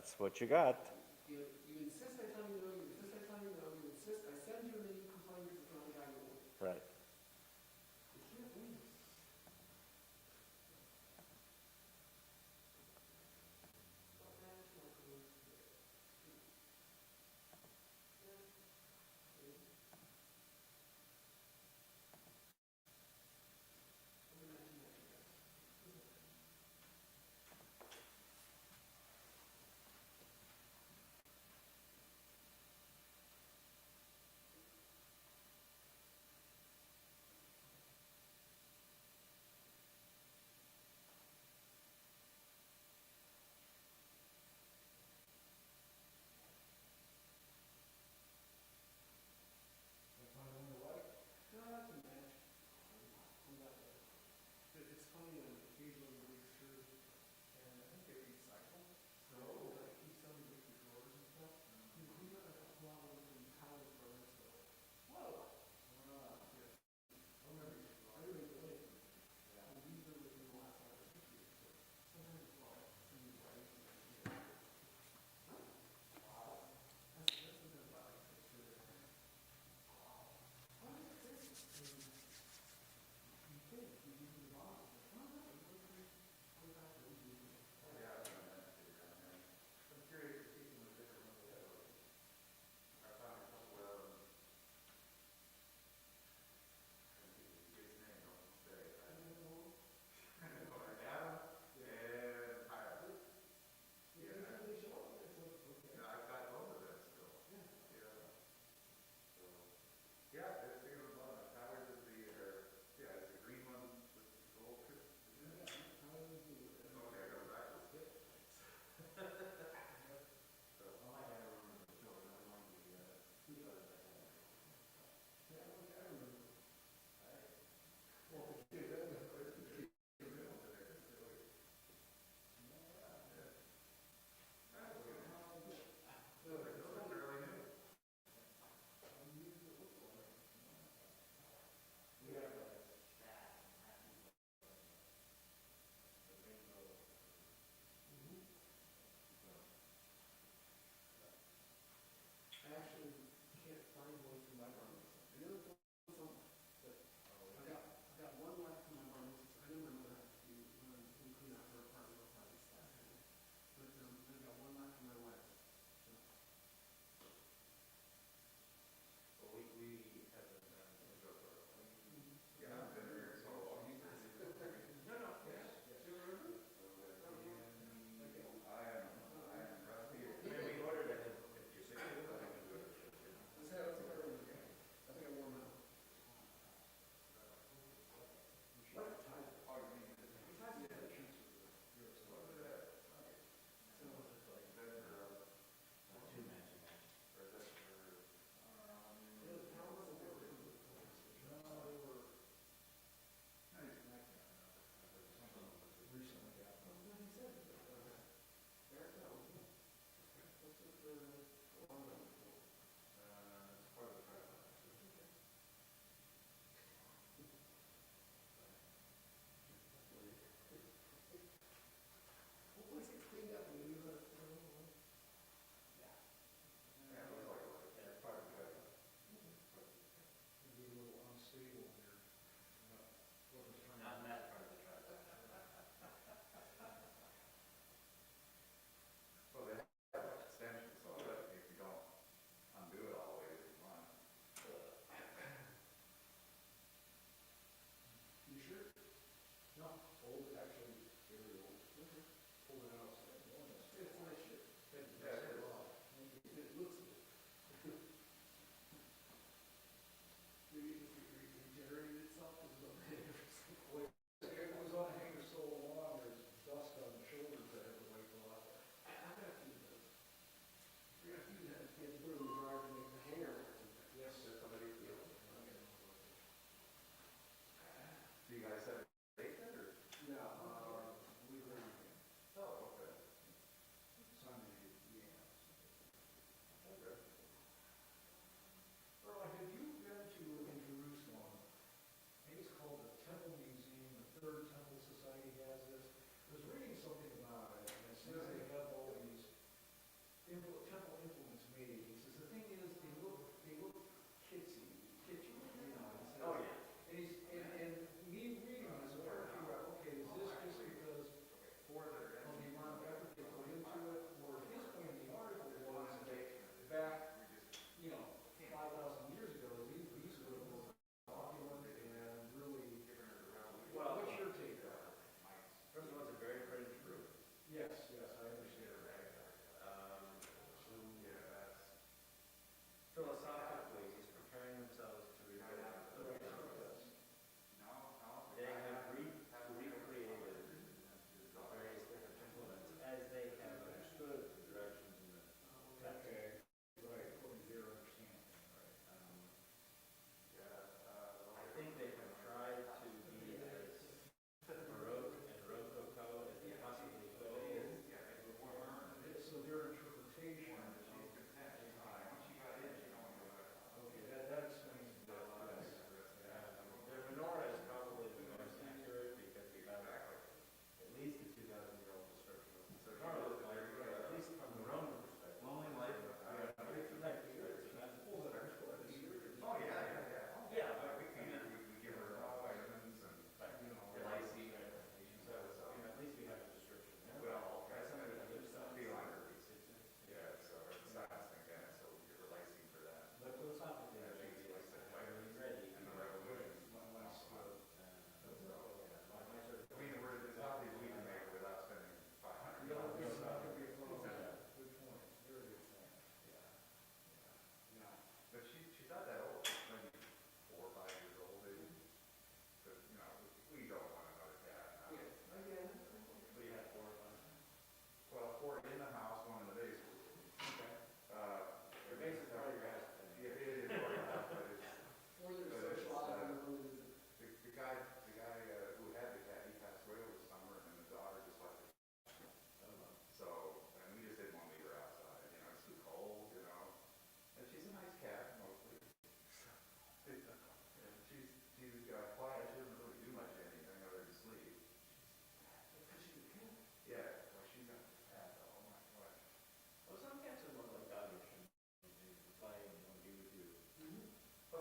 That's what you got. You insist I tell you no, you insist I tell you no, you insist I send you, and then you complain because it's not the guy you want. Right. You can't win. But that's not going to do it.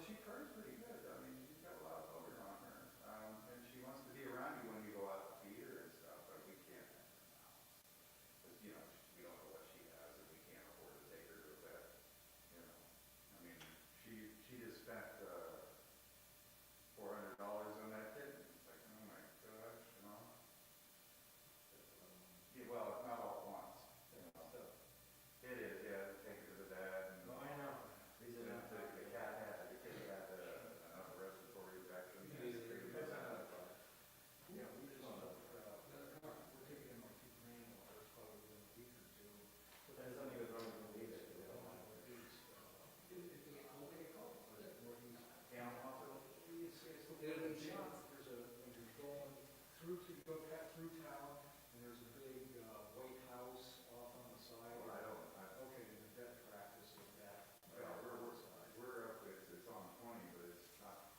she purrs pretty good. I mean, she's got a lot of motor on her. And she wants to be around you when you go out to feed her and stuff, but we can't have her now. Because, you know, we don't know what she has, and we can't afford to take her to a vet, you know. I mean, she just spent $400 on that kitten. It's like, oh my gosh, you know. Yeah, well, not all at once. You know. It is, yeah, take her to the vet. And, I know. the cat had another respiratory infection. Yeah, we just, we're taking in like $2,000 probably within a week or two. But There's something that's wrong with the lead it. If they get cold, they get cold. Northeast. Animal hospital? It'll be shots. When you're going through, you go through town, and there's a big white house off on the side. Well, Okay, and the vet practice is that. We're up, it's on 20, but it's not.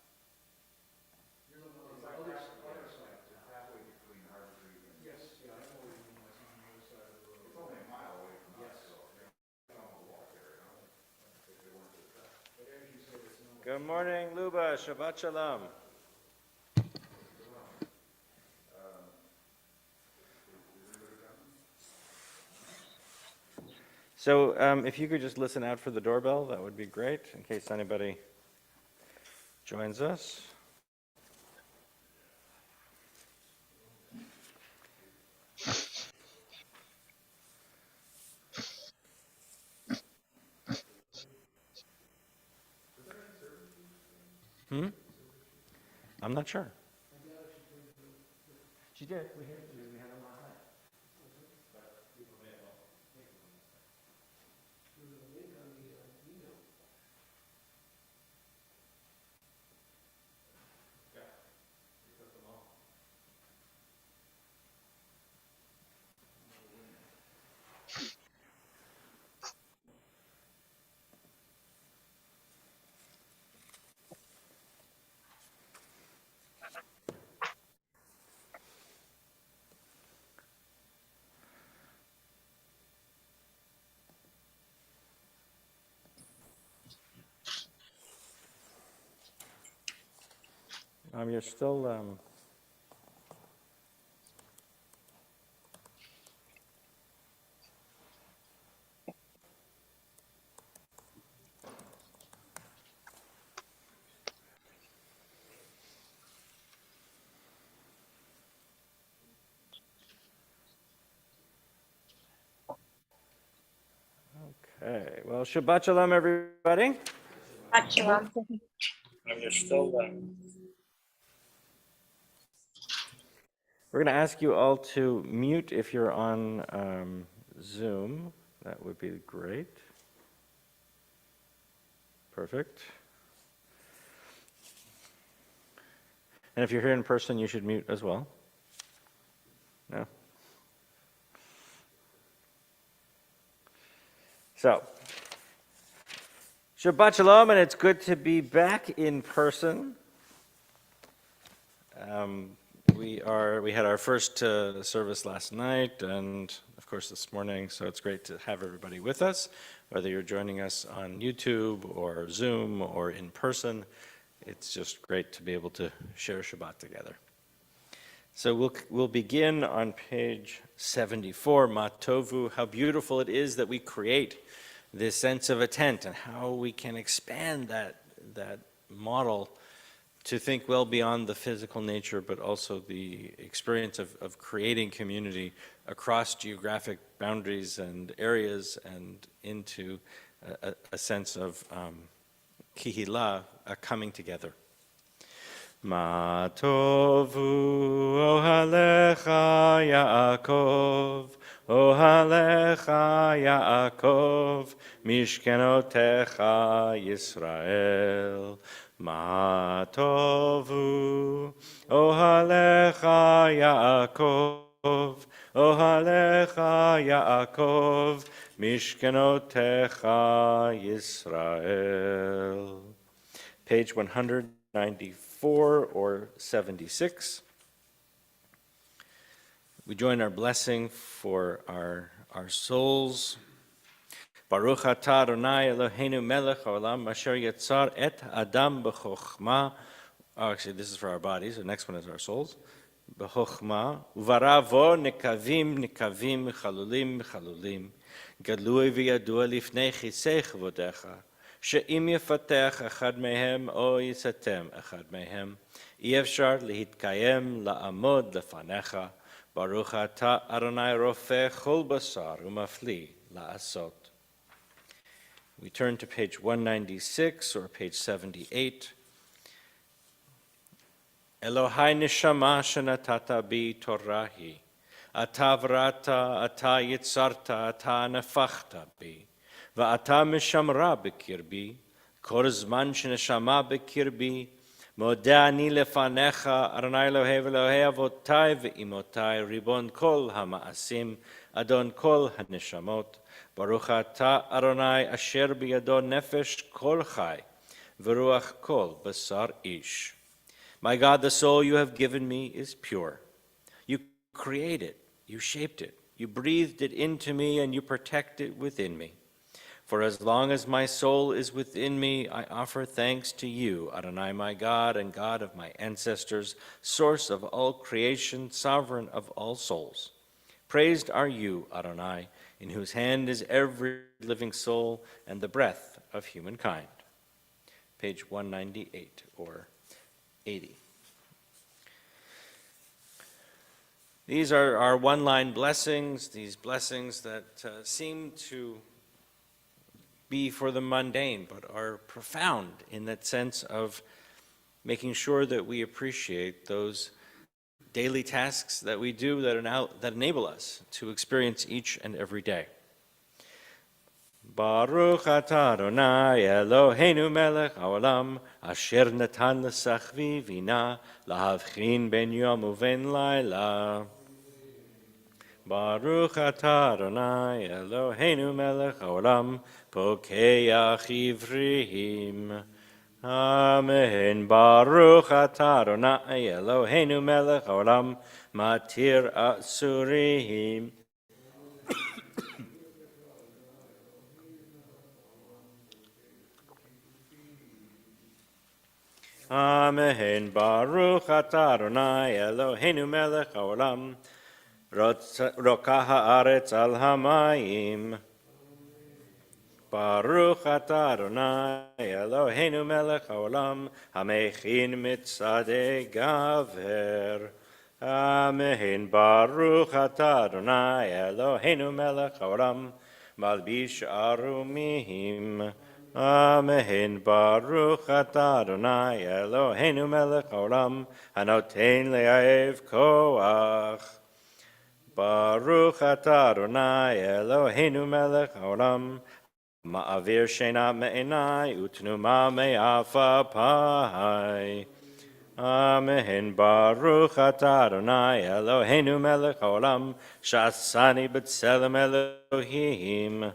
You're looking on It's the like other halfway, side of it's town. halfway between Harbor Creek and. Yes, yeah, I know what you mean, that's on the other side of the road. It's only a mile away from us, Yes. so, you know, it's on the walk there, you know, if they weren't to the vet. But as you said, it's not. Good morning, Luba. Shabbat Shalom. So if you could just listen out for the doorbell, that would be great, in case anybody joins us. I'm not sure. She did. We had them last night. There's a link on the email. You're still. Okay. Well, Shabbat Shalom, everybody. Shabbat You're still. We're going to ask you all to mute if you're on Zoom. That would be great. Perfect. And if you're here in person, you should mute as well. No? So, Shabbat Shalom, and it's good to be back in person. We had our first service last night, and of course this morning. So it's great to have everybody with us, whether you're joining us on YouTube or Zoom or in person. It's just great to be able to share Shabbat together. So we'll begin on page 74, Matovu. How beautiful it is that we create this sense of a tent, and how we can expand that model to think well beyond the physical nature, but also the experience of creating community across geographic boundaries and areas, and into a sense of kihila, a coming together. Ma tovu ohalecha Yaakov, ohalecha Yaakov, mishkenotecha Yisrael. Ma tovu ohalecha Yaakov, ohalecha Yaakov, mishkenotecha Yisrael. Page 194 or 76. We join our blessing for our souls, Baruch atah Adonai Eloheinu melech haolam asher yatzar et adam b'chokhmah. Oh, actually, this is for our bodies. The next one is our souls. B'chokhmah uvaravo nekavim nekavim chalulim chalulim gadlui v'yadua lifnei chisei chavodecha she'im yafatech echad mehem o yisatem echad mehem אי אפשר להתקיים לעמוד לפניך, ברוך אתה אדוני רופא כל בשר ומפליא לעשות. We turn to page 196 or page 78. אלוהי נשמה שנתת בי תורה היא, אתה בראת, אתה יצרת, אתה נפחת בי, ואתה משמרה בקרבי, כל זמן שנשמה בקרבי, מודה אני לפניך, אדוני אלוהי ואלוהי אבותיי ואמותיי, ריבון כל המעשים, אדון כל הנשמות, ברוך אתה, אדוני, אשר בידו נפש כל חי, ורוח כל בשר איש. My God, the soul you have given me is pure. You created it, you shaped it, you breathed it into me, and you protect it within me. For as long as my soul is within me, I offer thanks to you, Adonai, my God and God of my ancestors, source of all creation, sovereign of all souls. Praised are you, Adonai, in whose hand is every living soul and the breath of humankind. Page 198 or 80. These are our one-line blessings, these blessings that seem to be for the mundane, but are profound in that sense of making sure that we appreciate those daily tasks that we do that enable us to experience each and every day. Baruch atah Adonai Eloheinu melech haolam asher natan l'sachvi vina lahavchin ben yom uven laila. Baruch atah Adonai Eloheinu melech haolam pokeach ivrim. Amen. Baruch atah Adonai Eloheinu melech haolam matir asurim. Amen. Baruch atah Adonai Eloheinu melech haolam rokah haaretz al hamayim. Baruch atah Adonai Eloheinu melech haolam hamechin mitzadei gaver. Amen. Baruch atah Adonai Eloheinu melech haolam malbish arumim. Amen. Baruch atah Adonai Eloheinu melech haolam hanoten le'aev koach. Baruch atah Adonai Eloheinu melech haolam ma'avir shena me'enai utnuma me'afapai. Amen. Baruch atah Adonai Eloheinu melech haolam sha'asani b'tselem Elohim.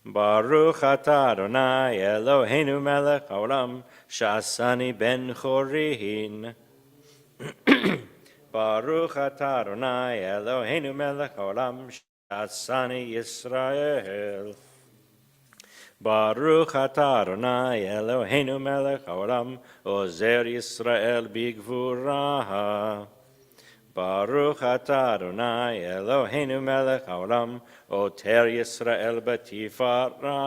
Baruch atah Adonai Eloheinu melech haolam sha'asani ben chorin. Baruch atah Adonai Eloheinu melech haolam sha'asani Yisrael. Baruch atah Adonai Eloheinu melech haolam ozer Yisrael bigvura. Baruch atah Adonai Eloheinu melech haolam oter Yisrael b'tifara.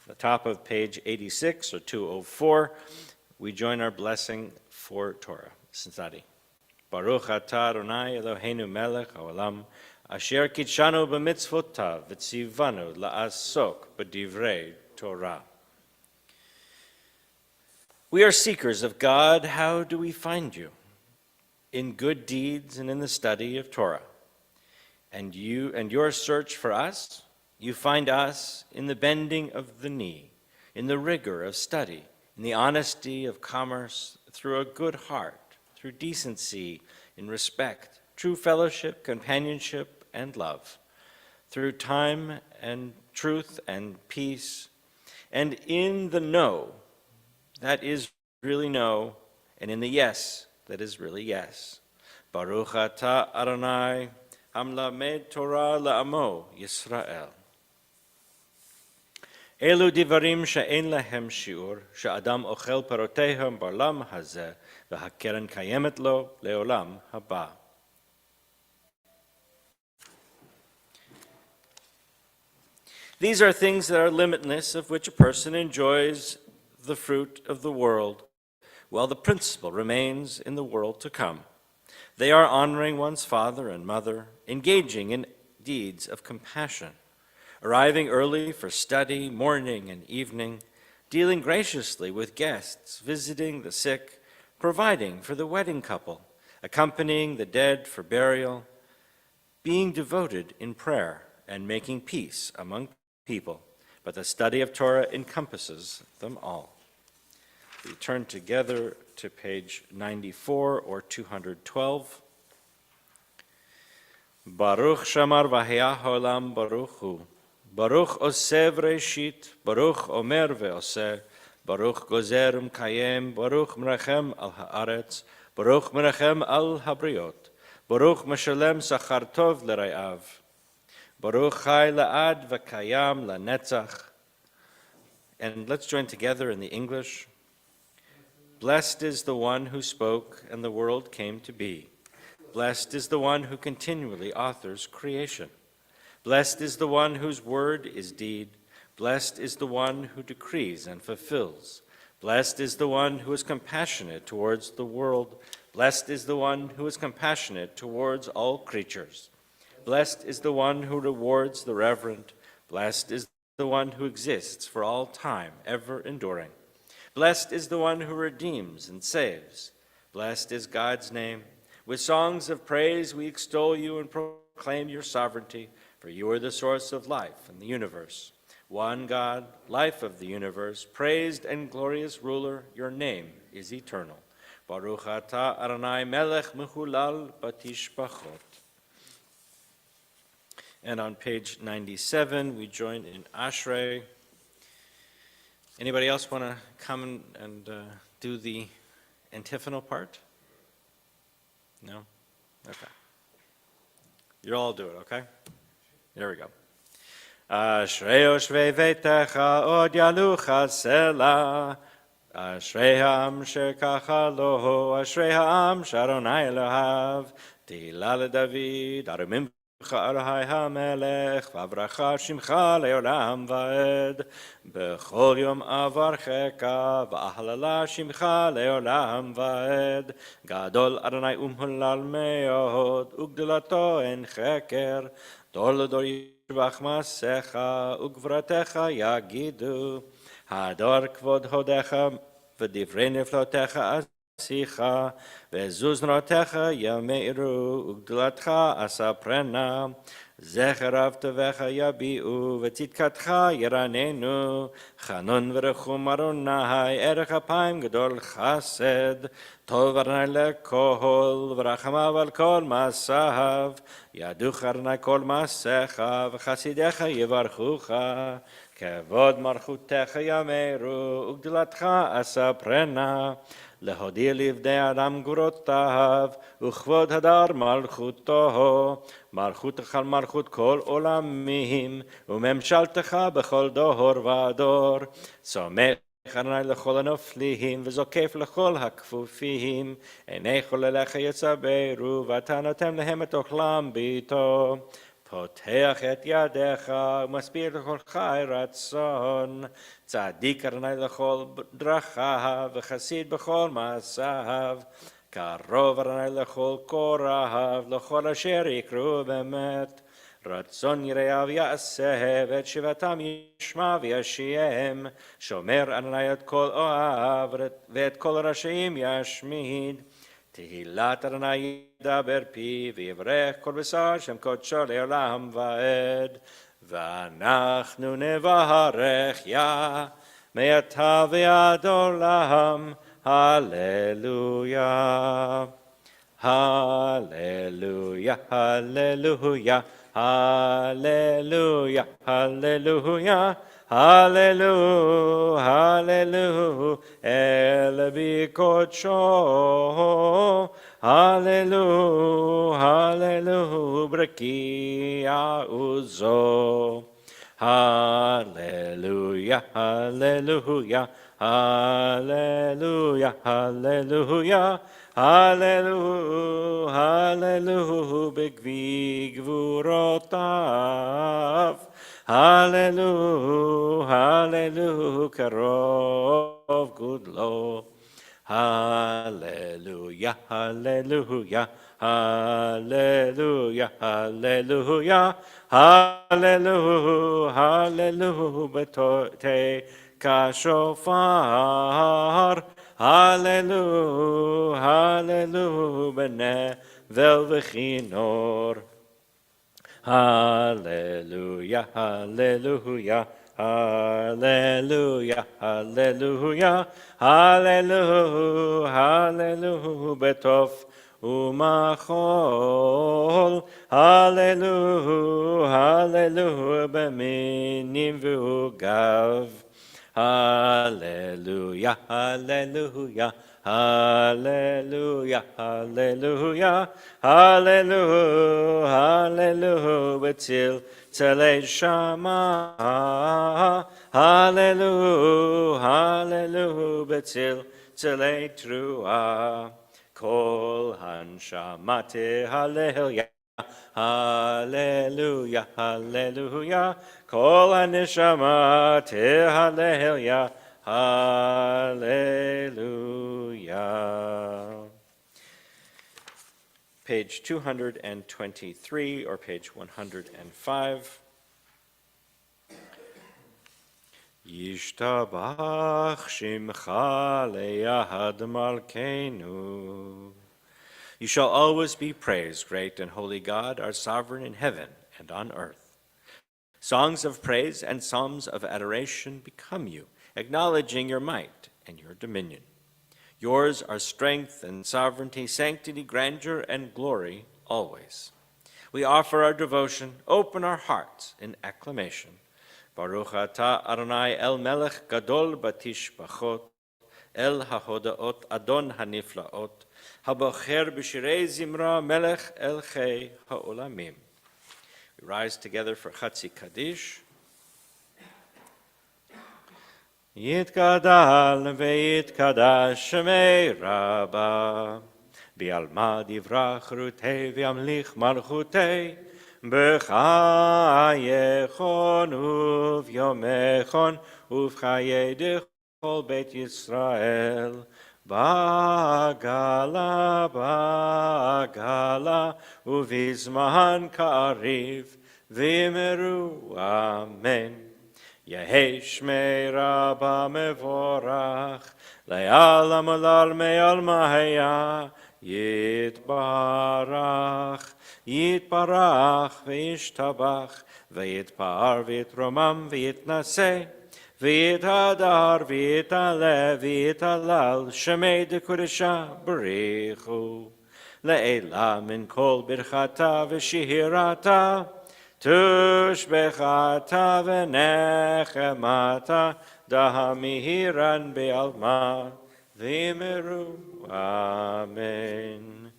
The top of page 86 or 204, we join our blessing for Torah. Sinzadi. Baruch atah Adonai Eloheinu melech haolam asher kitshanu b'mitzvotav v'tzivanu la'asok b'divrei Torah. We are seekers of God. How do we find you? In good deeds and in the study of Torah. And your search for us, you find us in the bending of the knee, in the rigor of study, in the honesty of commerce, through a good heart, through decency, in respect, true fellowship, companionship, and love, through time and truth and peace, and in the no that is really no, and in the yes that is really yes. Baruch atah Adonai hamlamed Torah la'amo Yisrael. אלו דברים שאין להם שיעור, שאדם אוכל פירותיהם בעולם הזה, והקרן קיימת לו לעולם הבא. These are things that are limitless, of which a person enjoys the fruit of the world, while the principle remains in the world to come. They are honoring one's father and mother, engaging in deeds of compassion, arriving early for study, morning and evening, dealing graciously with guests, visiting the sick, providing for the wedding couple, accompanying the dead for burial, being devoted in prayer, and making peace among people. But the study of Torah encompasses them all. We turn together to page 94 or 212. Baruch Shamar V'Haya Ha'olam Baruch Hu. Baruch Osev Reshit, Baruch Omer Ve'oseh, Baruch Gozer M'Kayem, Baruch Merachem Al Haaretz, Baruch Merachem Al Habriot, Baruch Meshalem Sachar Tov L'Ra'av, Baruch Chai La'ad V'Kayam La'netzach. And let's join together in the English. Blessed is the one who spoke and the world came to be. Blessed is the one who continually authors creation. Blessed is the one whose word is deed. Blessed is the one who decrees and fulfills. Blessed is the one who is compassionate towards the world. Blessed is the one who is compassionate towards all creatures. Blessed is the one who rewards the reverent. Blessed is the one who exists for all time, ever enduring. Blessed is the one who redeems and saves. Blessed is God's name. With songs of praise we extol you and proclaim your sovereignty, for you are the source of life in the universe. One God, life of the universe, praised and glorious ruler, your name is eternal. Baruch atah Adonai melech mechulal batishbachot. And on page 97, we join in Ashrei. Anybody else want to come and do the antiphonal part? No? Okay. You'll all do it, okay? There we go. Ashrei yoshvei veitecha od yalucha sela. Ashrei ha'am shekacha lo. Ashrei ha'am sharonai elohav. Tehillah leDavid. Arumim Elohai HaMelech, v'avracha shimcha le'olam va'ed, b'chol yom avarcheka, v'ahlala shimcha le'olam va'ed, gadol Adonai umhulal me'od, ugdulato en cheker, dor ledor yishbach masecha, ugvratecha yagidu, hador kvod hodecha, v'divrei neflotecha Sicha, וזוזנותיך יאמרו, וגדולתך אספרנה, זכר אהבתך יביעו, וצדקתך ירננו, חנון ורחום ארוני, ערך אפיים גדול חסד, טוב ארוני לכל, ורחמיו על כל מעשיו, ידוך ארוני כל מעשיך, וחסידיך יברכוך, כבוד מלכותך יאמרו, וגדולתך אספרנה, להודיע לבני אדם גבורותיו, וכבוד הדר מלכותו, מלכותך על מלכות כל עולמים, וממשלתך בכל דור ודור, סומך אדוני לכל הנופלים, וזוקף לכל הכפופים, עיני חולליך יצברו, ואתה נותן להם את אוכלם ביתו. פותח את ידיך ומסביר לכל חי רצון, צדיק אדוני לכל דרכיו וחסיד בכל מעשיו, קרוב אדוני לכל קוראיו, לכל אשר יקראו באמת, רצון יראיו יעשה ואת שיבתם ישמע וישיים, שומר אדוני את כל אוהב ואת כל רשעים ישמיד, תהילת אדוני ידבר פי ויברך כל בשר שם קודשו לעולם ועד, ואנחנו נברך יה מעתה ועד עולם, הללויה, הללויה, הללויה, הללויה, הללויה, הללו, הללו, אל בקודשו, הללו, הללו, ברקיע עוזו, Hallelujah, hallelujah, hallelujah, hallelujah, hallelujah, hallelujah, begvi gvurotav. Hallelujah, hallelujah, karov gudlo. Hallelujah, hallelujah, hallelujah, hallelujah, hallelujah, hallelujah, betote kashofar. Hallelujah, hallelujah, bene velvechinor. Hallelujah, hallelujah, hallelujah, hallelujah, hallelujah, hallelujah, betof umachol. Hallelujah, hallelujah, beminim v'ugav. Hallelujah, hallelujah, hallelujah, hallelujah, hallelujah, hallelujah, betil tzele shama. Hallelujah, hallelujah, betil tzele trua. Kol hanshamate hallelujah. Hallelujah, hallelujah, kol haneshama hallelujah, hallelujah. Page 223 or page 105. Yishtabach shimcha leyad malkeinu. You shall always be praised, great and holy God, our sovereign in heaven and on earth. Songs of praise and psalms of adoration become you, acknowledging your might and your dominion. Yours are strength and sovereignty, sanctity, grandeur, and glory always. We offer our devotion, open our hearts in acclamation. Baruch atah Adonai el melech gadol batishbachot, el hahodaot adon haniflaot, habocher b'shirei zimra melech el chei ha'olamim. We rise together for Chatzi Kaddish. Yitgadal ve'yitkadash shemei Rabba, bi'alma divrach rutei v'yamlich malchutei, b'chayechon uv'yomechon uv'chayei dechol beit Yisrael, Bagala, bagala, uvizman kariv, vimeru, amen. Yehi shmei Rabba mevorach, le'alam alal me'al mahaya, yitbarach, yitbarach, v'yishtabach, v'yitpar, v'yitromam, v'yitnaseh, V'yitadar, v'yitaleh, v'yitalal, shemei dekodesha, b'richu. Le'ela min kol birchata v'shihirata, tushbechata v'nechemata, dahamihiran be'alma, v'imiru, amen.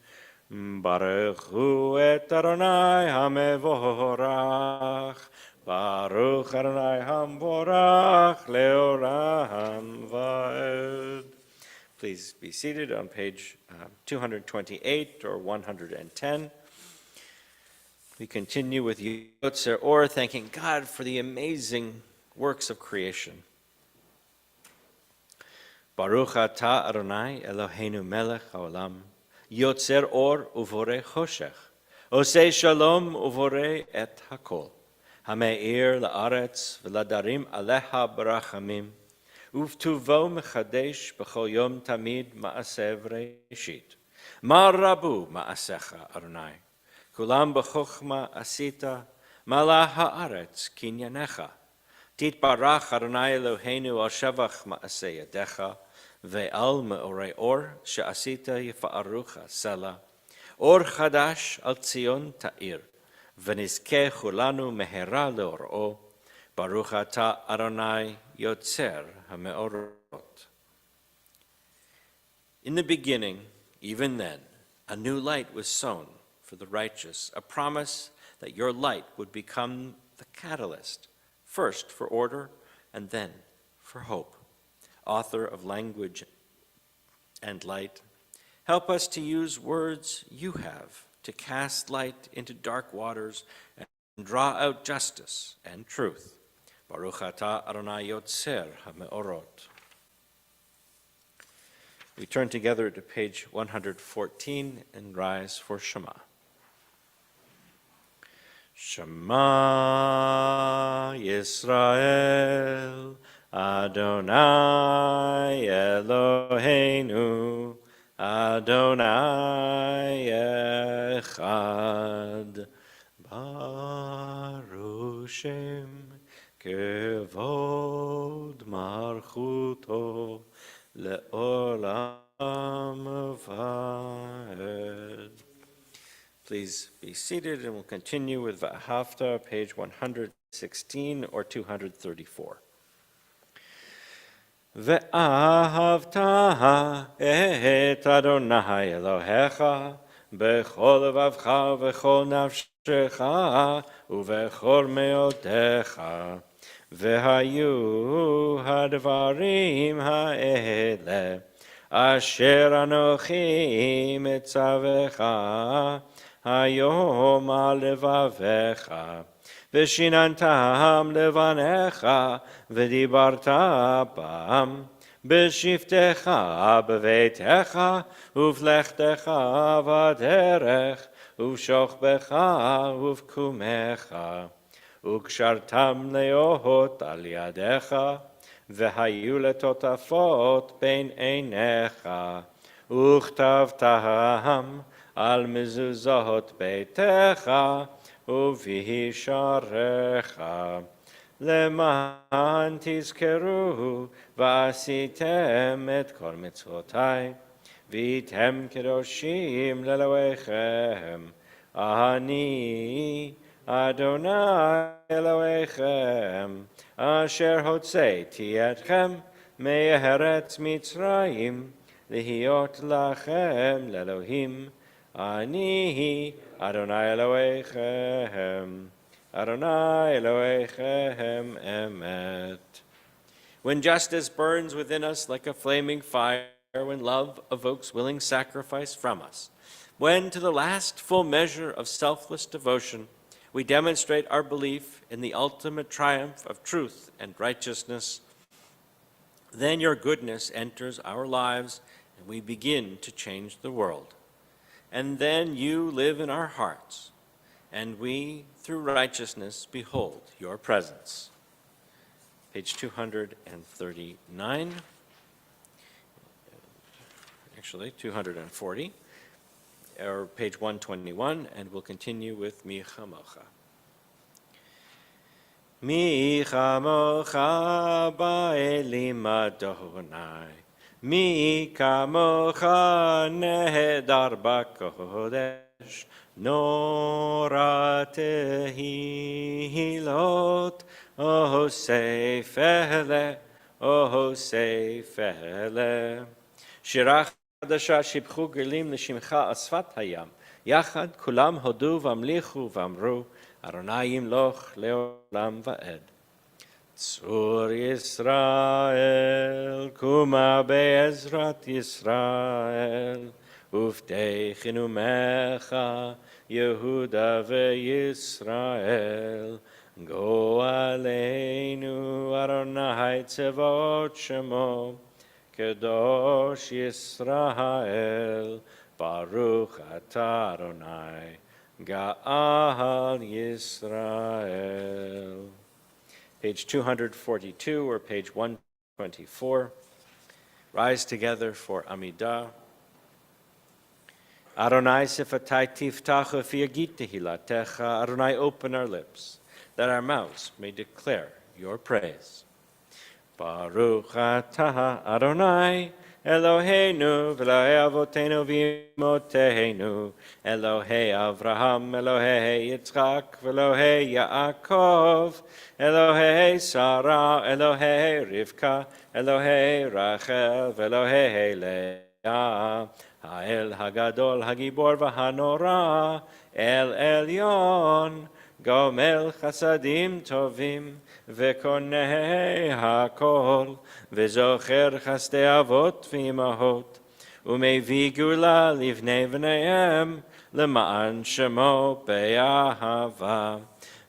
Baruch hu et Adonai hamevorach, Baruch Adonai Hamvorach Leolam Vaed. Please be seated on page 228 or 110. We continue with Yotzer Or, thanking God for the amazing works of creation. Baruch atah Adonai Eloheinu melech haolam, Yotzer Or uvorei choshech, osei shalom uvorei et hakol. Hameir la'aretz v'ladarim aleha barachamim, uvtuvo mechadesh b'chol yom tamid ma'asev reishit. Ma rabu ma'asecha Adonai, kulam b'chochma asita, malah ha'aretz kinyanecha. Titbarach Adonai Eloheinu al shevach ma'aseh yadecha, ve'al me'orei or she'asita yifa'arucha sela, or chadash al Tzion ta'ir. V'nizkeh chulanu mehera leor'o, Baruch atah Adonai Yotzer hameorot. In the beginning, even then, a new light was sown for the righteous, a promise that your light would become the catalyst first for order and then for hope. Author of language and light, help us to use words you have to cast light into dark waters and draw out justice and truth. Baruch atah Adonai Yotzer HaMeorot. We turn together to page 114 and rise for Shema. Shema Yisrael, Adonai Eloheinu, Adonai Echad. Baruch Shem Kevod Malchuto Le'olam Vaed. Please be seated, and we'll continue with Va'ahavta, page 116 or 234. Ve'ahavta et Adonai Elohecha bechol levavcha v'chol nafshecha uvechol meodecha v'hayu hadvarim ha'ele asher anochi mitzavecha hayom al levavecha v'shinantam levanecha v'dibarta bam b'shiftecha b'veitecha uvlechtecha v'derech uv'shochbecha uv'kumecha ug'shartam leohot al yadecha v'hayu letotafot bein einecha uchtavtam al mezuzot beitecha uvisharecha leman tizkeru v'asitem et kol mitzvotai v'item kedoshim leloechem ani Adonai Elohechem asher hotzeiti etchem me'eretz Mitzrayim lihiot lachem lelohim ani Adonai Elohechem Adonai Elohechem emet. When justice burns within us like a flaming fire, when love evokes willing sacrifice from us, when to the last full measure of selfless devotion we demonstrate our belief in the ultimate triumph of truth and righteousness, then your goodness enters our lives and we begin to change the world. And then you live in our hearts, and we, through righteousness, behold your presence. Page 239, actually 240, or page 121, and we'll continue with Mi Chamocha. Mi Chamocha ba'elim Adonai, Mi kamocha nehedar b'kodesh, nora tehilot, oh seifele, oh seifele. Shirach חדשה שיבחו גלים לשמך על שפת הים, יחד כולם הודו והמליכו ואמרו, אדוני ימלוך לעולם ועד. צור ישראל, קומה בעזרת ישראל, ופתח נאומך, יהודה וישראל, גואלנו אדוני צבאות שמו, Kadosh Yisrael, Baruch atah Adonai, Ga'al Yisrael. Page 242 or page 124. Rise together for Amidah. Adonai sifatai tiftach v'yagit tehilatecha. Adonai, open our lips, that our mouths may declare your praise. Baruch atah Adonai, Eloheinu, v'Elohei avotenu v'imotenu, Elohei Avraham, Elohei Yitzchak, v'Elohei Yaakov, Elohei Sarah, Elohei Rivka, Elohei Rachel, v'Elohei Leah, Ha'el Hagadol, Hagibor v'Hanora, El Elyon, גומל חסדים טובים וקונה הכל, וזוכר חסדי אבות ואמהות, ומביא גאולה לבני בניהם, למען שמו באהבה.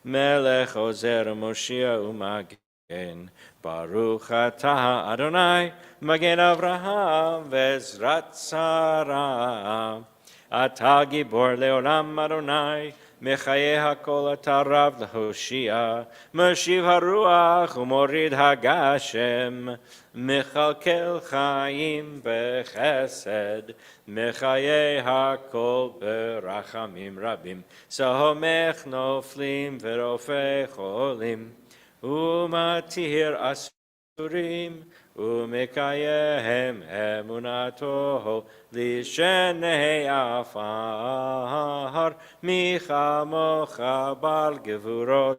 מלך עוזר ומושיע ומגן, ברוך אתה אדוני, מגן אברהם ועזרת שרה. אתה גיבור לעולם אדוני, מחיי הכל אתה רב להושיע, משיב הרוח ומוריד הגשם, מכלכל חיים בחסד, מחיי הכל ברחמים רבים, סומך נופלים ורופא חולים, ומתיר אסורים, ומקיים אמונתו לשני עפר, מי כמוך בעל גבורות,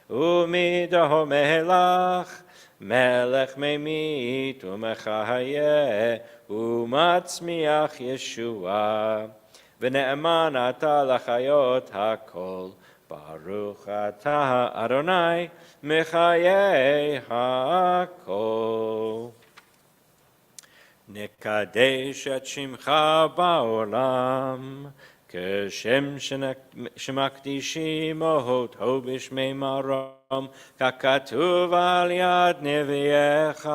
ומידו מלך, מלך ממית ומחיה, ומצמיח ישועה, ונאמן אתה לחיות הכל, ברוך אתה אדוני, מחיי הכל. נקדש את שמך בעולם, כשם שמקדישים אותו בשמי מרום, ככתוב על יד נביאך,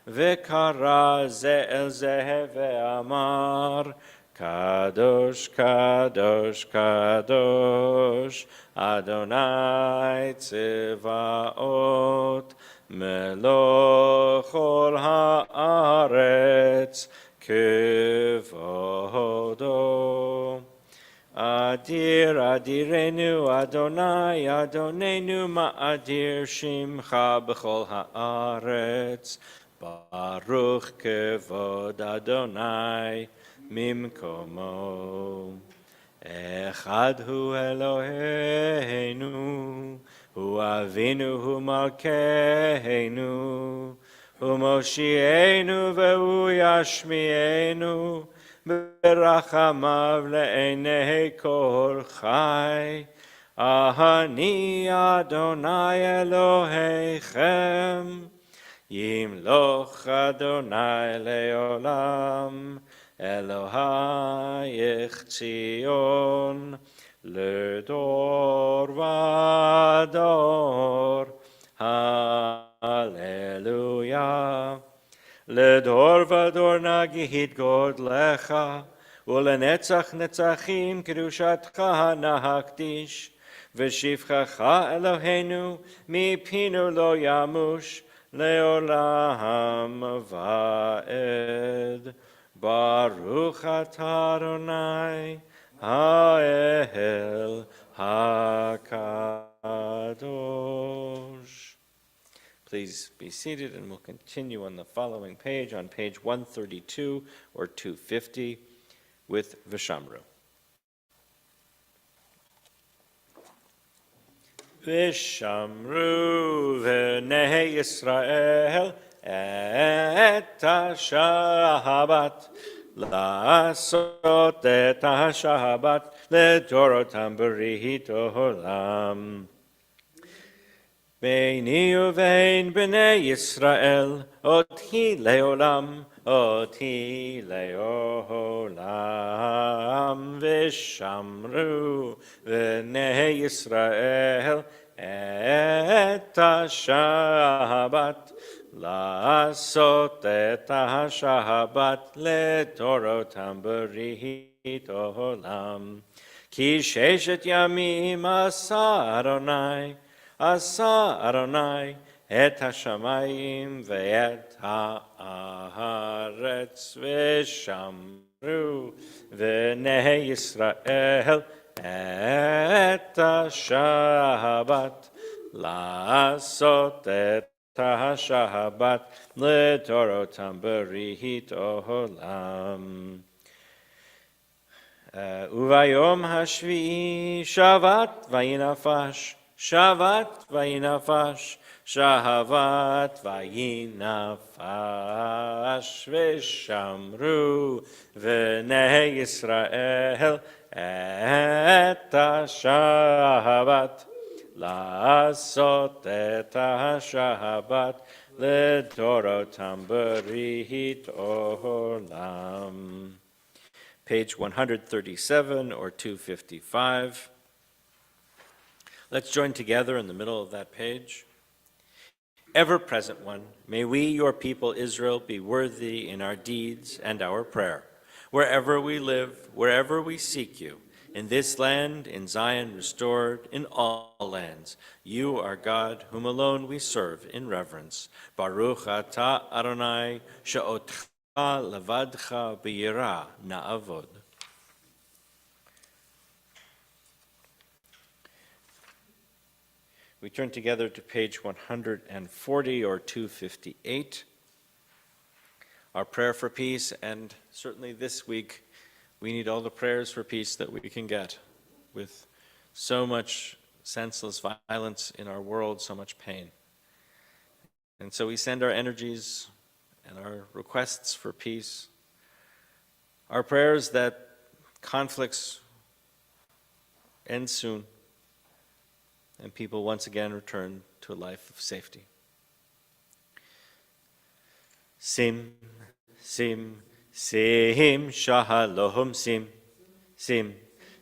וקרא זה אל זה ואמר, קדוש, קדוש, קדוש, אדוני צבאות, מלוא כל הארץ כבודו. אדיר אדירנו אדוני, אדוננו מאדיר שמך בכל הארץ, ברוך כבוד אדוני ממקומו. אחד הוא אלוהינו, הוא אבינו, הוא מלכנו, הוא מושיענו והוא ישמיענו, ברחמיו לעיני כל חי. אני אדוני אלוהיכם, ימלוך אדוני לעולם, אלוהייך ציון, לדור ודור. הללויה. לדור ודור נגיד גודלך, ולנצח נצחים קדושתך נהקדיש, ושפחך אלוהינו מפינו לא ימוש, לעולם ועד. ברוך אתה אדוני האל הקדוש. Please be seated and we'll continue on the following page, on page 132 or 250 with Vishamru. Vishamru v'nei Yisrael et ha-Shabbat, לעשות את השבת לדורותם ברית עולם. ביני ובין בני ישראל, אותי לעולם, אותי לעולם. ושמרו בני ישראל את השבת, לעשות את השבת לדורותם ברית עולם. כי 6 ימים עשה אדוני את השמיים ואת הארץ, ושמרו בני ישראל את השבת, לעשות את השבת לדורותם ברית עולם. וביום השביעי שבת וינפש, שבת וינפש, שבת וינפש. ושמרו בני ישראל את השבת, לעשות את השבת, לדורותם ברית עולם. Page 137 or 255. Let's join together in the middle of that page. Ever-present one, may we, your people Israel, be worthy in our deeds and our prayer. Wherever we live, wherever we seek you, in this land, in Zion restored, in all lands, you are God, whom alone we serve in reverence. Baruch atah Adonai, she'otcha levadcha b'yirah na'avod. We turn together to page 140 or 258. Our prayer for peace, and certainly this week, we need all the prayers for peace that we can get with so much senseless violence in our world, so much pain. And so we send our energies and our requests for peace, our prayers that conflicts end soon, and people once again return to a life of safety. Sim, sim, sim, shalom, sim, sim,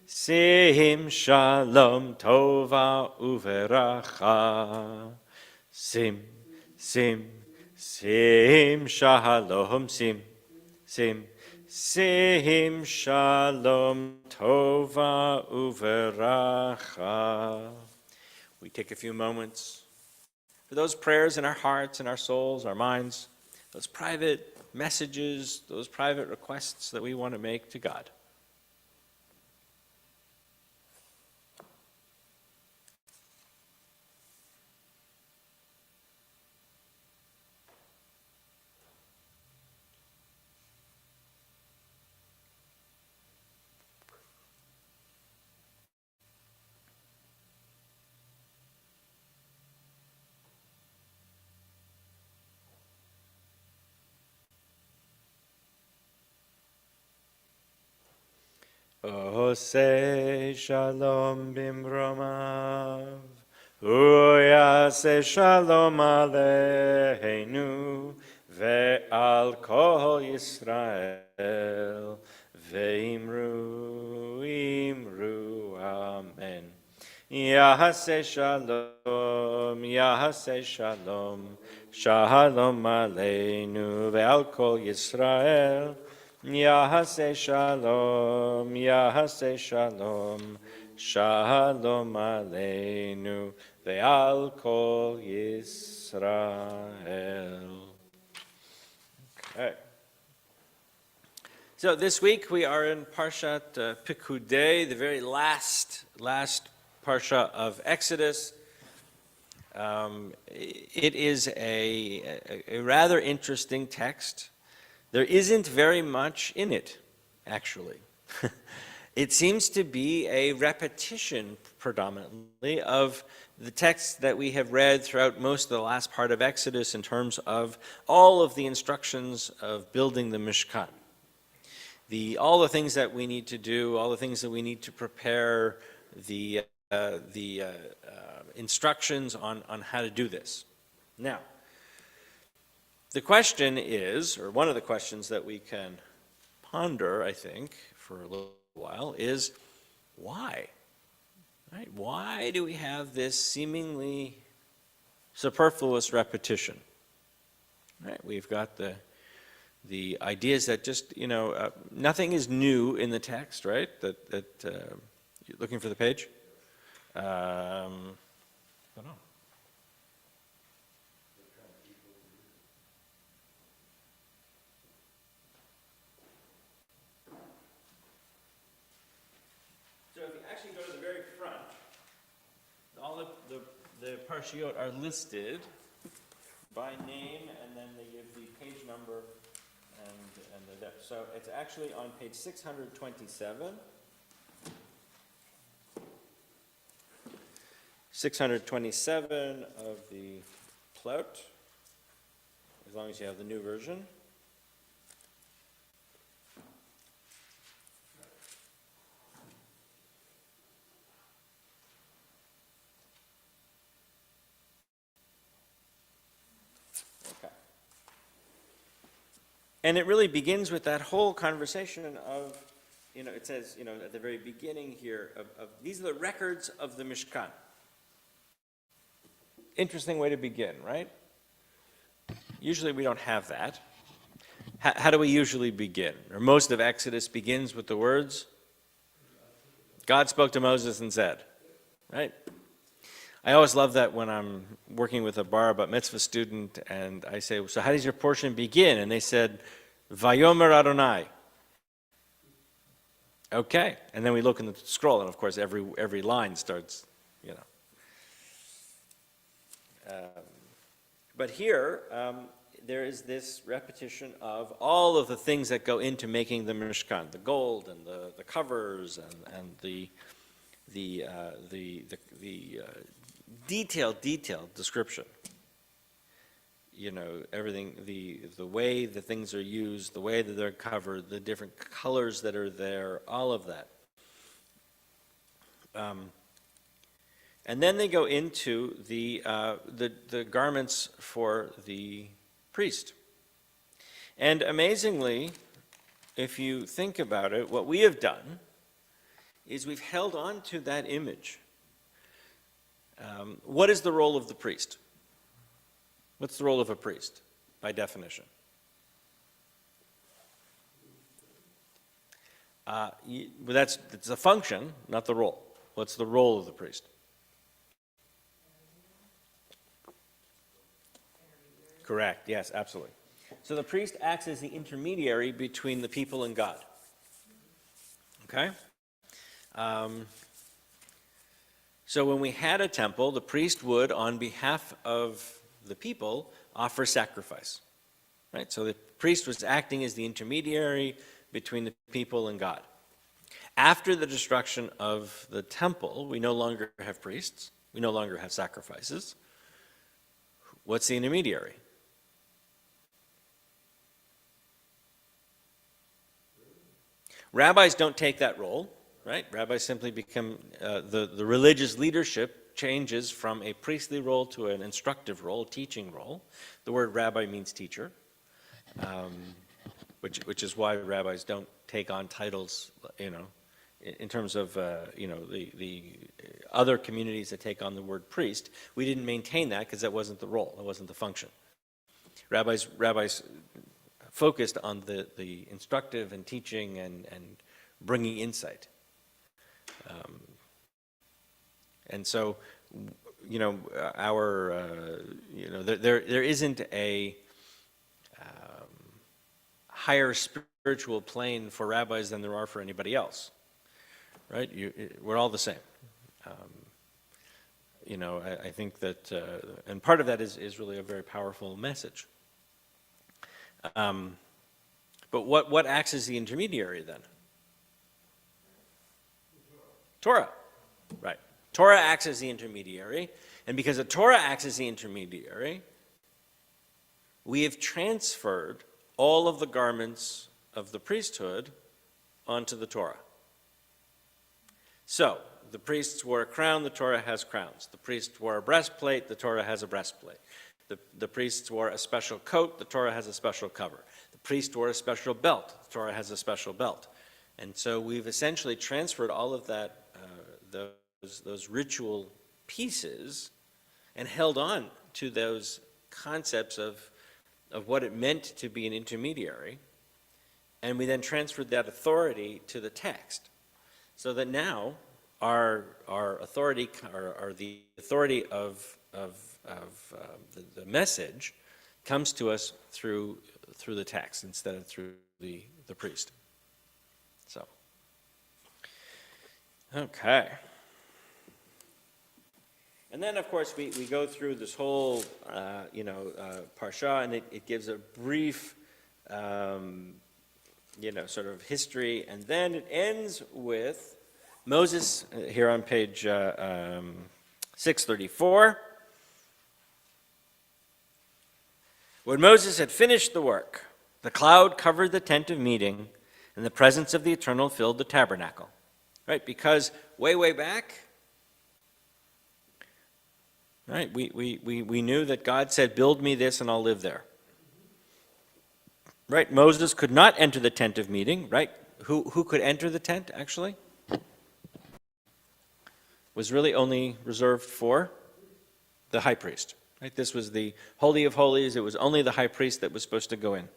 sim, shalom, tova uveracha. Sim, sim, sim, shalom, sim, sim, sim, shalom, tova uveracha. We take a few moments for those prayers in our hearts and our souls, our minds, those private messages, those private requests that we want to make to God. Ose shalom bimromav, uyase shalom aleinu, ve'al kol Yisrael, ve'imru, imru, amen. Yahase shalom, Yahase shalom, shalom aleinu, ve'al kol Yisrael, Yahase shalom, Yahase shalom, shalom aleinu, ve'al kol Yisrael. Okay. So this week we are in Parshat Pikudei, the very last Parsha of Exodus. It is a rather interesting text. There isn't very much in it, actually. It seems to be a repetition, predominantly, of the text that we have read throughout most of the last part of Exodus in terms of all of the instructions of building the Mishkan. All the things that we need to do, all the things that we need to prepare, the instructions on how to do this. Now, the question is, or one of the questions that we can ponder, I think, for a little while, is why? Right? Why do we have this seemingly superfluous repetition? Right? We've got the ideas that just, nothing is new in the text, right? You're looking for the page? I don't know. So if you actually go to the very front, all the parshiot are listed by name, and then they give the page number and the depth. So it's actually on page 627. 627 of the Plout, as long as you have the new version. And it really begins with that whole conversation of, it says, at the very beginning here, of these are the records of the Mishkan. Interesting way to begin, right? Usually we don't have that. How do we usually begin? Or most of Exodus begins with the words, God spoke to Moses and said, right? I always love that when I'm working with a bar bat mitzvah student and I say, so how does your portion begin? And they said, Vayomer Adonai. Okay. And then we look in the scroll, and of course every line starts, But here, there is this repetition of all of the things that go into making the Mishkan, the gold and the covers and the detailed description. Everything, the way the things are used, the way that they're covered, the different colors that are there, all of that. And then they go into the garments for the priest. And amazingly, if you think about it, what we have done is we've held on to that image. What is the role of the priest? What's the role of a priest, by definition? It's a function, not the role. What's the role of the priest? Correct, yes, absolutely. So the priest acts as the intermediary between the people and God. Okay? So when we had a temple, the priest would, on behalf of the people, offer sacrifice. Right? So the priest was acting as the intermediary between the people and God. After the destruction of the temple, we no longer have priests. We no longer have sacrifices. What's the intermediary? Rabbis don't take that role, right? Rabbis simply become, the religious leadership changes from a priestly role to an instructive role, teaching role. The word rabbi means teacher, which is why rabbis don't take on titles, in terms of, the other communities that take on the word priest. We didn't maintain that because that wasn't the role, that wasn't the function. Rabbis focused on the instructive and teaching and bringing insight. And so, there isn't a higher spiritual plane for rabbis than there are for anybody else, right? We're all the same. I think that, and part of that is really a very powerful message. But what acts as the intermediary then? Torah, right. Torah acts as the intermediary, and because the Torah acts as the intermediary, we have transferred all of the garments of the priesthood onto the Torah. So, the priests wore a crown, the Torah has crowns. The priest wore a breastplate, the Torah has a breastplate. The priests wore a special coat, the Torah has a special cover. The priest wore a special belt, the Torah has a special belt. And so we've essentially transferred all of that, those ritual pieces, and held on to those concepts of what it meant to be an intermediary, and we then transferred that authority to the text, so that now our authority, or the authority of the message, comes to us through the text instead of through the priest. So, okay. And then, of course, we go through this whole, parsha, and it gives a brief, sort of history, and then it ends with Moses, here on page 634. When Moses had finished the work, the cloud covered the tent of meeting, and the presence of the Eternal filled the tabernacle. Right? Because way back, right, we knew that God said, build me this and I'll live there. right? Moses could not enter the tent of meeting, right? Who could enter the tent, actually? Was really only reserved for the high priest, right? This was the Holy of Holies. It was only the high priest that was supposed to go in.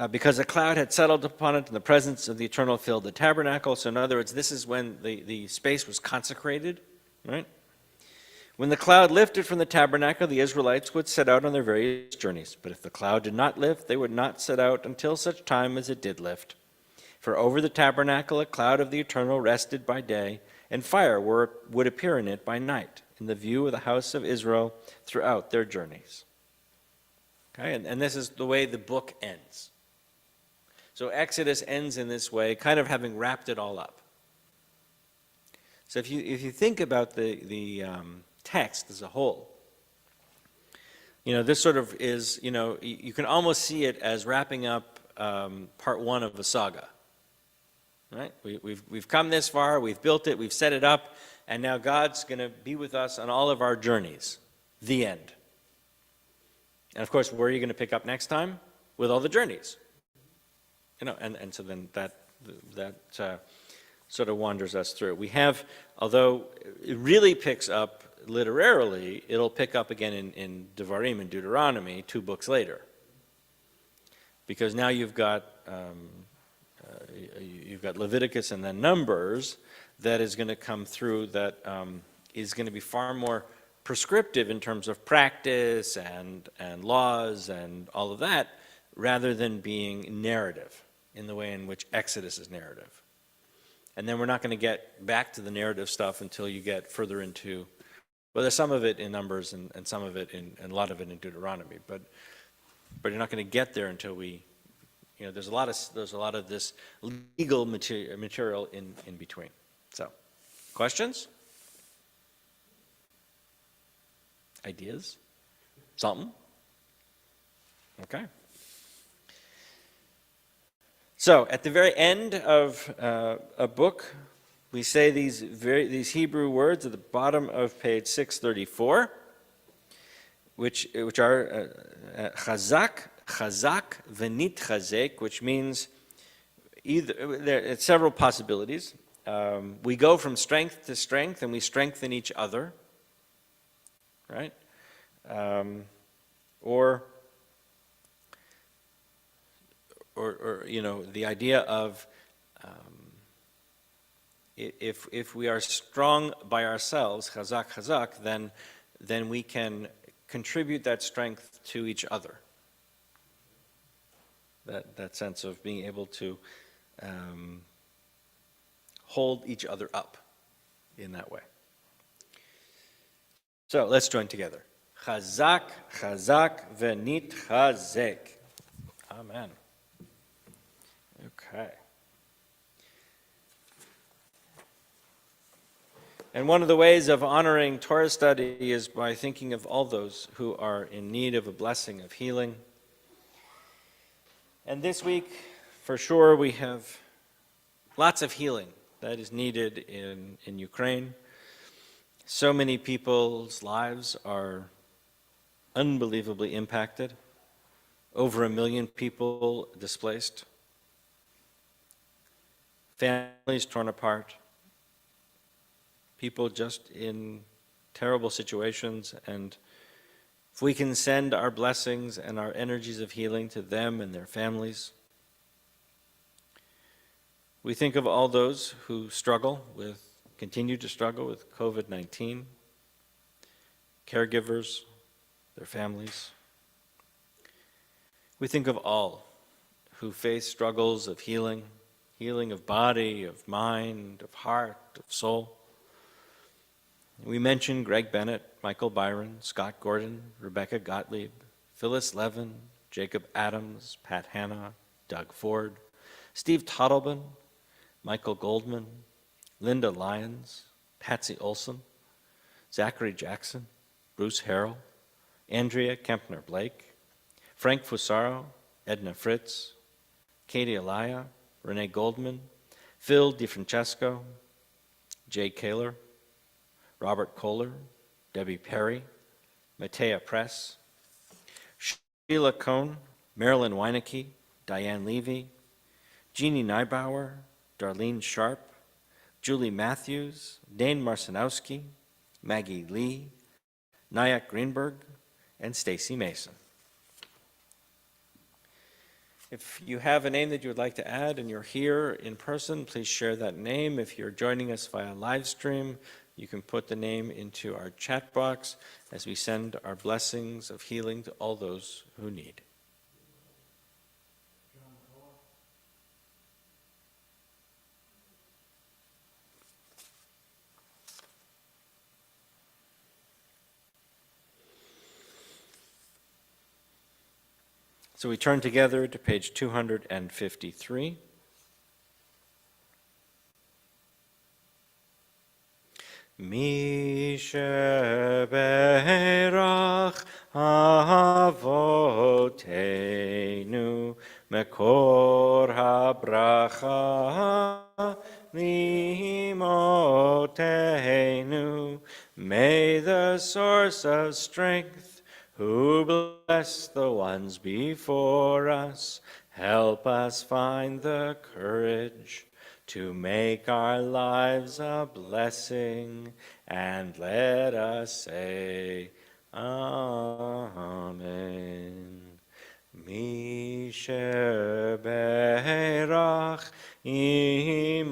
Because a cloud had settled upon it and the presence of the eternal filled the tabernacle. So in other words, this is when the space was consecrated, right? When the cloud lifted from the tabernacle, the Israelites would set out on their various journeys. But if the cloud did not lift, they would not set out until such time as it did lift. For over the tabernacle a cloud of the eternal rested by day, and fire would appear in it by night, in the view of the house of Israel throughout their journeys. Okay, and this is the way the book ends. So Exodus ends in this way, kind of having wrapped it all up. So if you think about the text as a whole, this sort of is, you can almost see it as wrapping up part one of a saga. Right? We've come this far, we've built it, we've set it up, and now God's going to be with us on all of our journeys. The end. And of course, where are you going to pick up next time? With all the journeys. And so then that sort of wanders us through. We have, although it really picks up literarily, it'll pick up again in Devarim and Deuteronomy 2 books later. Because now you've got Leviticus and then Numbers that is going to come through that is going to be far more prescriptive in terms of practice and laws and all of that, rather than being narrative in the way in which Exodus is narrative. And then we're not going to get back to the narrative stuff until you get further into, well, there's some of it in Numbers and some of it and a lot of it in Deuteronomy, but you're not going to get there until there's a lot of this legal material in between. So, questions? Ideas? Something? Okay. So, at the very end of a book, we say these Hebrew words at the bottom of page 634, which are chazak, v'nit chazek, which means there are several possibilities. We go from strength to strength, and we strengthen each other, right? Or the idea of if we are strong by ourselves, chazak, then we can contribute that strength to each other. That sense of being able to hold each other up in that way. So let's join together. Chazak, v'nit chazek. Amen. Okay. And one of the ways of honoring Torah study is by thinking of all those who are in need of a blessing of healing. And this week, for sure, we have lots of healing that is needed in Ukraine. So many people's lives are unbelievably impacted. Over 1 million people displaced. Families torn apart. People just in terrible situations, and if we can send our blessings and our energies of healing to them and their families. We think of all those who continue to struggle with COVID-19, caregivers, their families. We think of all who face struggles of healing of body, of mind, of heart, of soul. We mentioned Greg Bennett, Michael Byron, Scott Gordon, Rebecca Gottlieb, Phyllis Levin, Jacob Adams, Pat Hanna, Doug Ford, Steve Toddleben, Michael Goldman, Linda Lyons, Patsy Olson, Zachary Jackson, Bruce Harrell, Andrea Kempner-Blake, Frank Fusaro, Edna Fritz, Katie Alaya, Renee Goldman, Phil DiFrancesco, Jay Kaler, Robert Kohler, Debbie Perry, Matea Press, Sheila Cohn, Marilyn Weinecke, Diane Levy, Jeannie Neibauer, Darlene Sharp, Julie Matthews, Dane Marcinowski, Maggie Lee, Nyack Greenberg, and Stacy Mason. If you have a name that you would like to add and you're here in person, please share that name. If you're joining us via live stream, you can put the name into our chat box as we send our blessings of healing to all those who need. So we turn together to page 253. Mi sheberach avoteinu mekor habracha limotenu. May the source of strength, who bless the ones before us, help us find the courage to make our lives a blessing, and let us say, Amen. Mi sheberach imotenu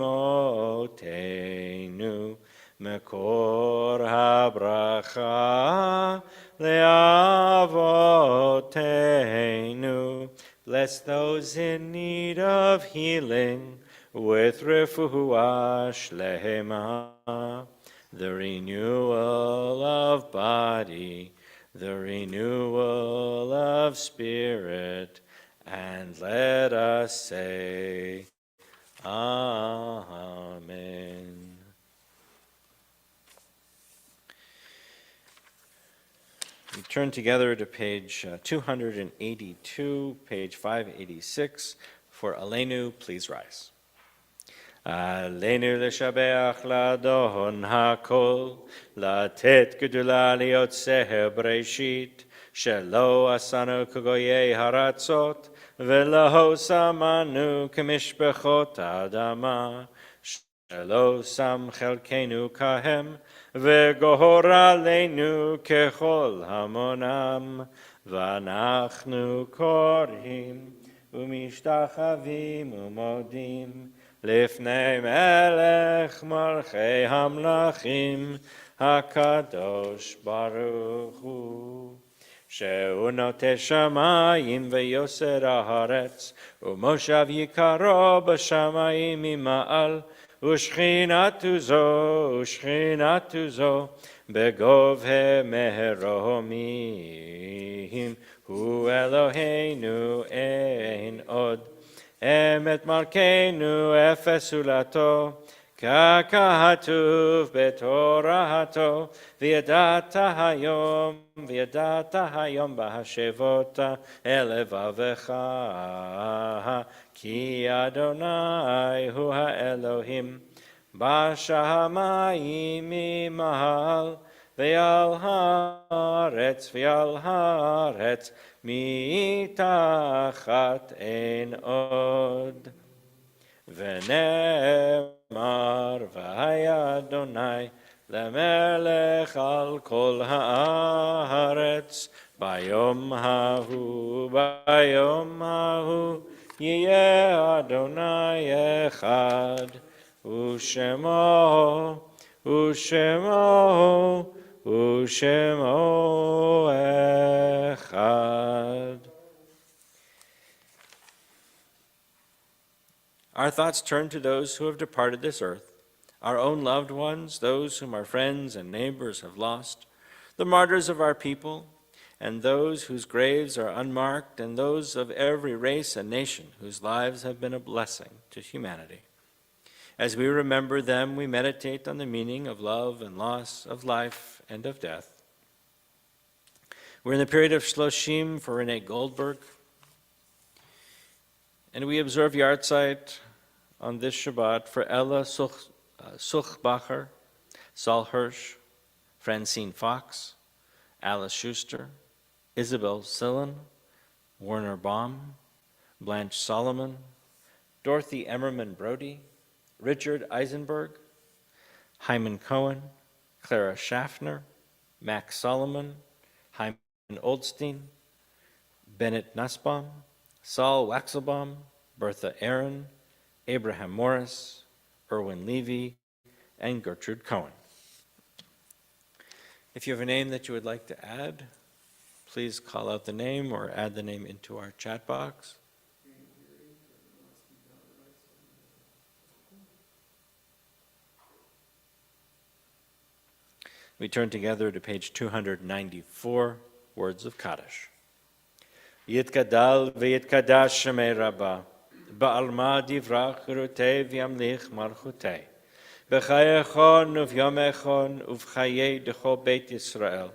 mekor habracha leavotenu. Bless those in need of healing with refuah shlema, the renewal of body, the renewal of spirit, and let us say, Amen. We turn together to page 282, page 586. For Aleinu, please rise. Aleinu לשבח לאדון הכל, לתת גדולה ליוצא בראשית, שלא עשנו כגויי הארצות, ולא שמנו כמשפחות האדמה, שלא שם חלקנו כהם, וגורלנו ככל המונם, ואנחנו קוראים ומשתחווים ומודים לפני מלך מלכי המלכים, הקדוש ברוך הוא, שהוא נוטה שמיים ויוסר הארץ, ומושב יקרו בשמיים ממעל, ושכינתו זו בגובה מרומים, הוא אלוהינו אין עוד. אמת מלכנו אפס זולתו, ככתוב בתורתו, וידעת היום בהשבות אל לבבך, כי אדוני הוא האלוהים, בשמיים ממעל, ועל הארץ מתחת אין עוד. ונאמר, והיה אדוני למלך על כל הארץ, ביום ההוא יהיה אדוני אחד, ושמו אחד. Our thoughts turn to those who have departed this earth, our own loved ones, those whom our friends and neighbors have lost, the martyrs of our people, and those whose graves are unmarked, and those of every race and nation whose lives have been a blessing to humanity. As we remember them, we meditate on the meaning of love and loss, of life and of death. We're in the period of Shloshim for Renee Goldberg, and we observe Yartzeit on this Shabbat for Ella Suchbacher, Saul Hirsch, Francine Fox, Alice Schuster, Isabel Sillen, Warner Baum, Blanche Solomon, Dorothy Emmerman Brody, Richard Eisenberg, Hyman Cohen, Clara Schaffner, Max Solomon, Hyman Oldstein, Bennett Nussbaum, Saul Waxelbaum, Bertha Aaron, Abraham Morris, Erwin Levy, and Gertrude Cohen. If you have a name that you would like to add, please call out the name or add the name into our chat box. We turn together to page 294, Words of Kaddish. Yitkadal v'yitkadash shemei Rabbah, ba'alma divrach rutei v'yamlich malchutei, b'chayechon uv'yomechon uv'chayei d'chol Beit Yisrael,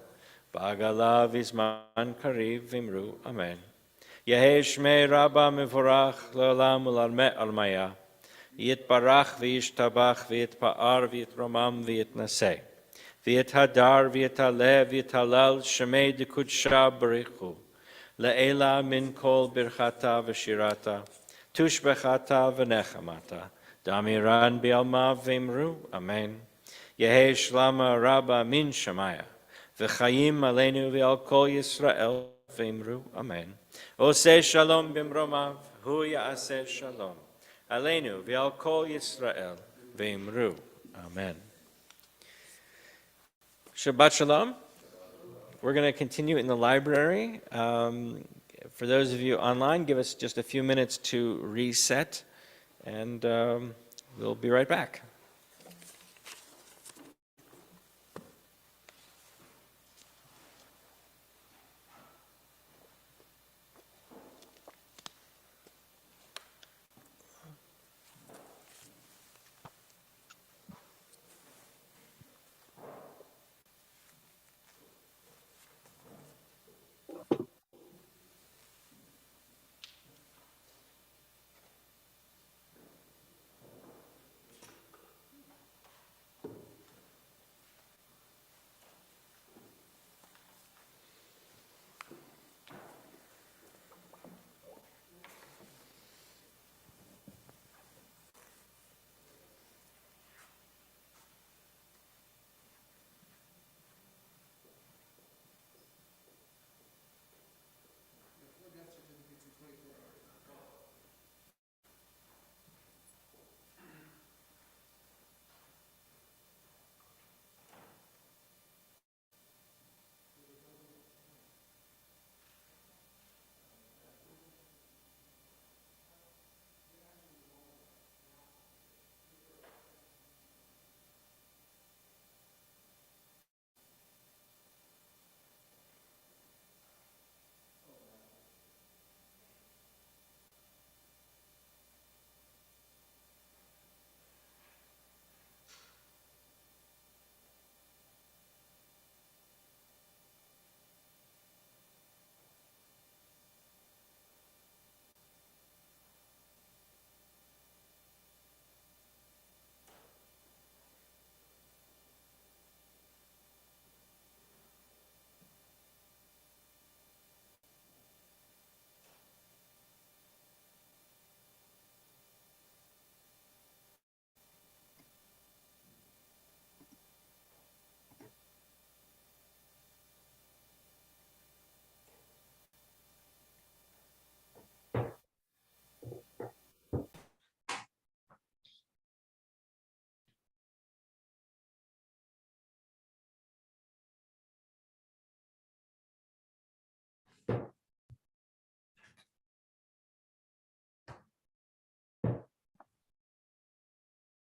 ba'agala v'zman kariv v'imru, Amen. Yehei shmei Rabbah mevorach le'olam u'lalmeh almaya, yitbarach v'yishtabach v'yitpa'ar v'yitromam v'yitnaseh, v'yithadar v'yitaleh v'yitalal shemei d'kudsha barichu, Le'ela min kol birchata v'shirata, tushbechata v'nechamata, damiran bi'alma v'imru, Amen. Yehei shlama rabba min shamaya, v'chayim aleinu v'al kol Yisrael v'imru, Amen. Oseh shalom b'mromav, hu ya'aseh shalom, aleinu v'al kol Yisrael v'imru, Amen. Shabbat shalom. We're going to continue in the library. For those of you online, give us just a few minutes to reset, and we'll be right back.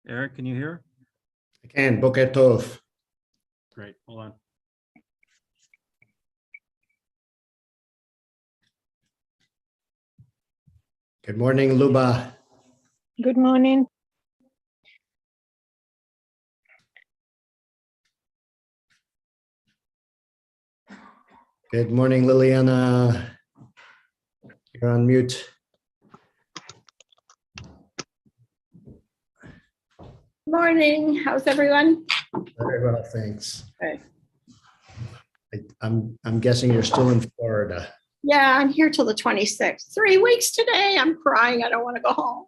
Eric, can you hear? I can. Boker Tov. Great, hold on. Good morning, Luba. Good morning. Good morning, Liliana. You're on mute. Morning. How's everyone? Very well, thanks. Good. I'm guessing you're still in Florida. Yeah, I'm here till the 26th. 3 weeks today. I'm crying. I don't want to go home.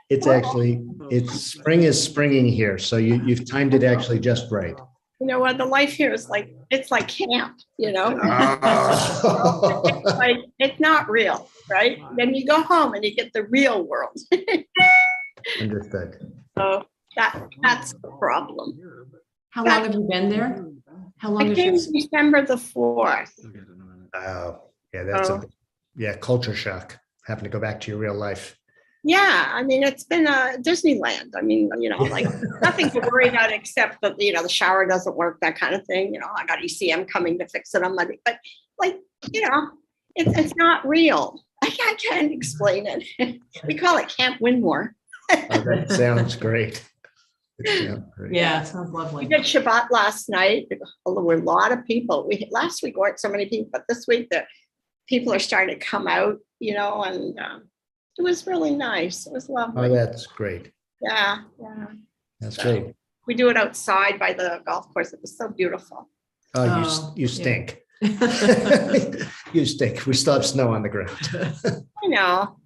It's actually, spring is springing here, so you've timed it actually just right. You know what? The life here is like, it's like camp, you know? Oh. Like, it's not real, right? Then you go home and you get the real world. Understood. So that's the problem. How long have you been there? How long I is came your, December the 4th. Oh, yeah, that's culture shock, having to go back to your real life. Yeah, I mean, it's been a Disneyland. I mean, you know, like nothing to worry about except that, you know, the shower doesn't work, that kind of thing. You know, I got ECM coming to fix it on Monday, but like, you know, it's not real. I can't explain it. We call it Camp Winmore. Oh, that sounds great. It sounds great. yeah, it sounds We lovely. did Shabbat last night. There were a lot of people. Last week weren't so many people, but this week the people are starting to come out, you know, and it was really nice. It was Oh, lovely. that's great. Yeah. That's So, great. we do it outside by the golf course. It was so beautiful. Oh, Oh, you yeah. stink. You stink. We still have snow on the ground. I know.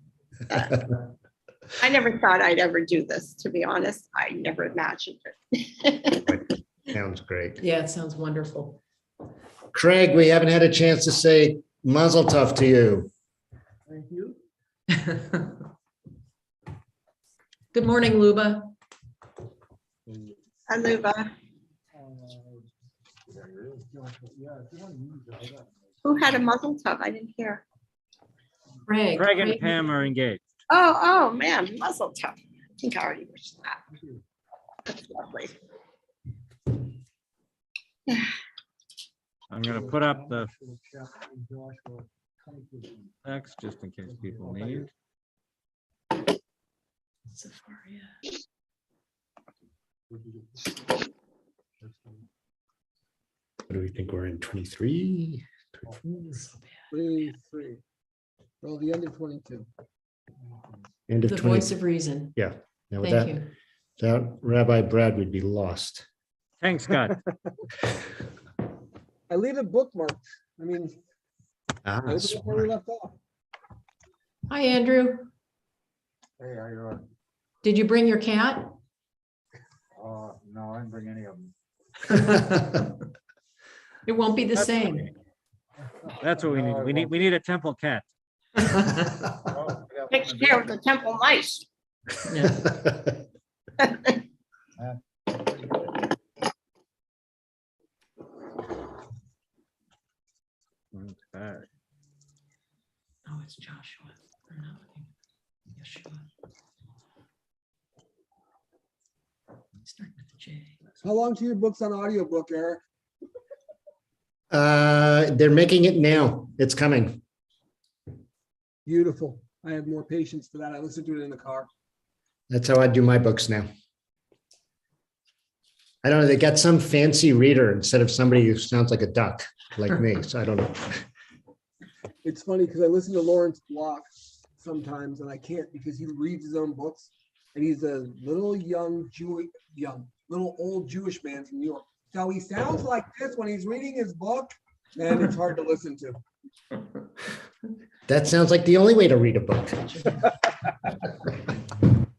I never thought I'd ever do this, to be honest. I never imagined it. Sounds great. Yeah, it sounds wonderful. Craig, we haven't had a chance to say mazel tov to you. Thank you. Good morning, Luba. Aluba, who had a muzzle tub? I didn't hear. Craig. Craig and Pam are engaged. Oh, man, muzzle tub. I think I already wished that. That's lovely. I'm gonna put up the text just in case people need. What do we think we're in? 23? 23. Well, the end of 22. End of The 20. voice of reason. Yeah. Now with Thank that, you. without Rabbi Brad, we'd be lost. Thanks, Scott. I leave it bookmarked. I mean, Ah, I open it where we smart. left off. Hi, Andrew. Hey, how you doing? Did you bring your cat? No, I didn't bring any of them. It won't be the That's same. okay. That's what we need. We need a temple cat. Takes care of the temple mice. Yeah. Okay. Oh, it's Joshua. I'm not looking. Yeshua. Start with the J. How long to your books on audiobook, Eric? They're making it now. It's coming. Beautiful. I have more patience for that. I listen to it in the car. That's how I do my books now. I don't know. They got some fancy reader instead of somebody who sounds like a duck, like me. So I don't know. It's funny because I listen to Lawrence Block sometimes and I can't because he reads his own books and he's a little little old Jewish man from New York. So he sounds like this when he's reading his book and it's hard to listen to. That sounds like the only way to read a book.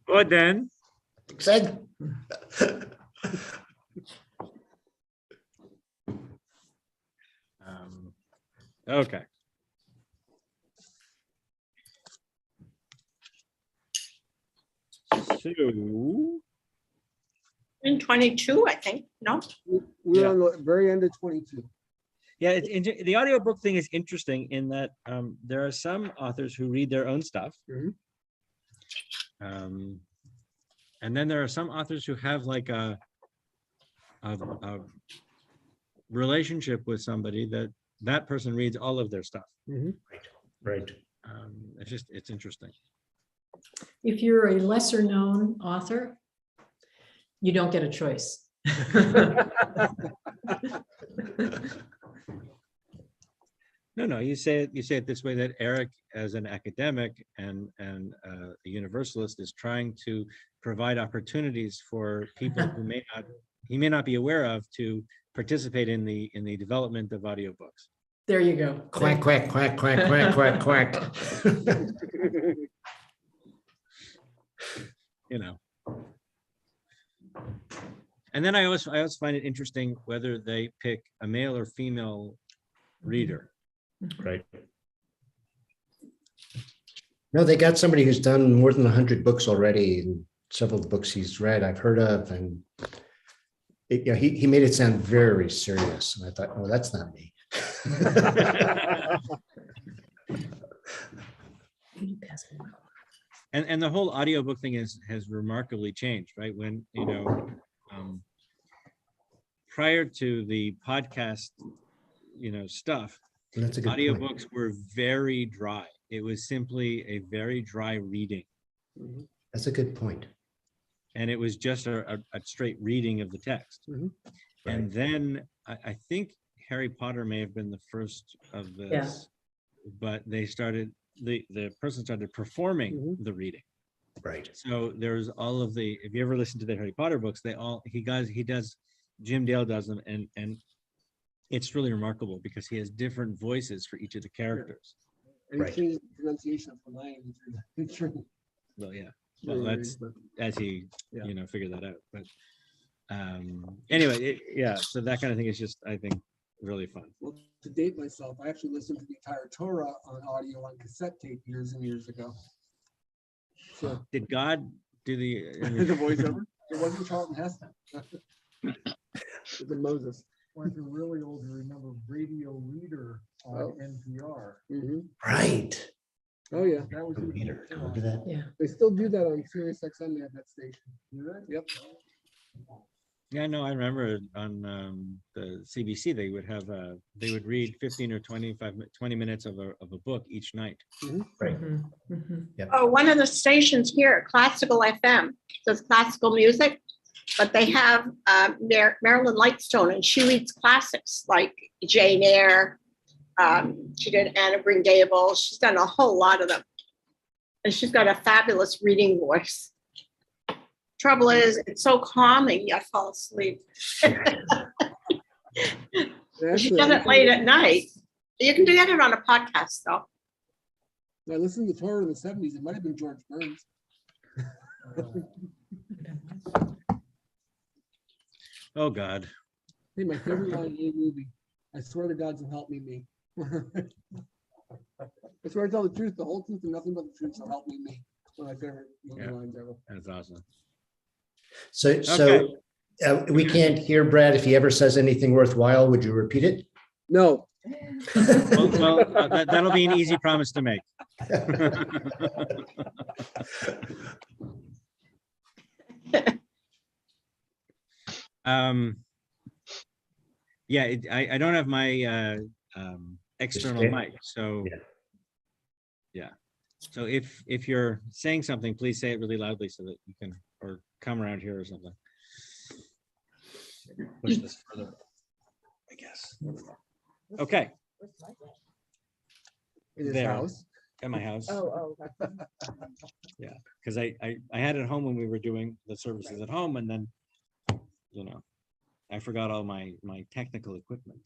Good then. Said. Okay. So, In 22, I think, no? We're Yeah. on the very end of 22. yeah, the audiobook thing is interesting in that there are some authors who read their own stuff. Mhm. And then there are some authors who have like a relationship with somebody that person reads all of their stuff. Right. It's interesting. If you're a lesser known author, you don't get a choice. No, you say it this way, that Eric, as an academic and a universalist, is trying to provide opportunities for people who he may not be aware of to participate in the development of audiobooks. There you go. Quack, quack, quack, quack, quack, quack, quack. You know. And then I also find it interesting whether they pick a male or female reader. Right. No, they got somebody who's done more than 100 books already, and several of the books he's read I've heard of, and he made it sound very serious. And I thought, oh, that's not me. And the whole audiobook thing has remarkably changed, right? When, prior to the podcast, stuff, That's a good point. audiobooks were very dry. It was simply a very dry reading. That's a good point. And it was just a straight reading of the text. Mhm. And then I think Harry Potter may have been the first of this, but they started, the person started performing the reading. Right. So there's all of the, if you ever listen to the Harry Potter books, he does, Jim Dale does them, and it's really remarkable because he has different voices for each of the characters. And Right. he changed the pronunciation of Hermione. Well, yeah. Well, that's as he, figured that out. But anyway, so that kind of thing is just, I think, really fun. Well, to date myself, I actually listened to the entire Torah on audio on cassette tape years and years ago. So Did God do the? the voiceover, it wasn't Charlton Heston. It was Moses. When you're really old, you remember Radio Reader on NPR. Right. Oh yeah, That was Reader, remember that? Yeah. they still do that on Sirius XM. They have that station. Yep. Yeah, no, I remember on the CBC they would have they would read 15 or 20 minutes of a book each night. Right. Oh, one of the stations here, Classical FM, does classical music, but they have Marilyn Lightstone, and she reads classics like Jane Eyre. She did Anne of Green Gables. She's done a whole lot of them. And she's got a fabulous reading voice. Trouble is, it's so calming, I fall asleep. She does it late at night. You can get it on a podcast, though. I listened to Torah in the 70s. It might have been George Burns. Oh God. Hey, my favorite line in any movie. I swear to God, so help me. I swear to tell the truth, the whole truth, and nothing but the truth, so help me. One of my favorite movie lines ever. That's awesome. So we can't hear Brad. If he ever says anything worthwhile, would you repeat it? No. Well, that'll be an easy promise to make. I don't have my external mic, so yeah. So if you're saying something, please say it really loudly so that you can, or come around here or something. Push this further, I guess. Okay. In his There. house. At my house. Oh. Yeah, because I had it at home when we were doing the services at home, and then, I forgot all my technical equipment.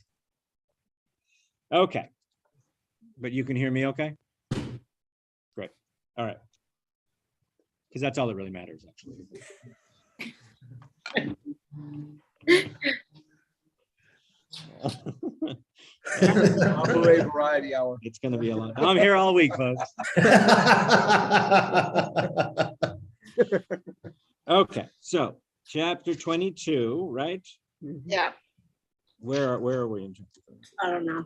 Okay. But you can hear me okay? Great. All right. Because that's all that really matters, actually. Operate variety hour. It's going to be a lot. I'm here all week, folks. Okay, so chapter 22, right? Yeah, Where are we in chapter 22? I don't know.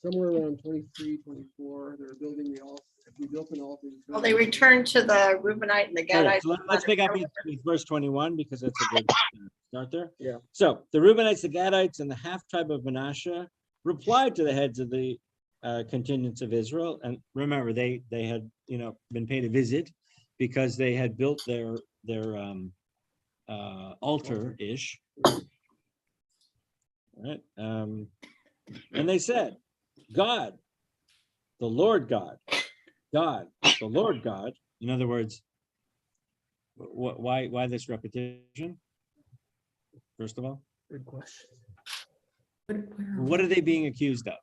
Somewhere around 23, 24, they're building the altar. We built an altar. Well, they returned to the Reubenite and the All right, Gadites. so let's pick up with verse 21 because that's a good start there. Yeah. So the Reubenites, the Gadites, and the half tribe of Manasseh replied to the heads of the contingents of Israel. And remember, they had been paid a visit because they had built their altar-ish. Right. And they said, God, the Lord God, the Lord God. In other words, why this repetition? First of all, Good question. what are they being accused of?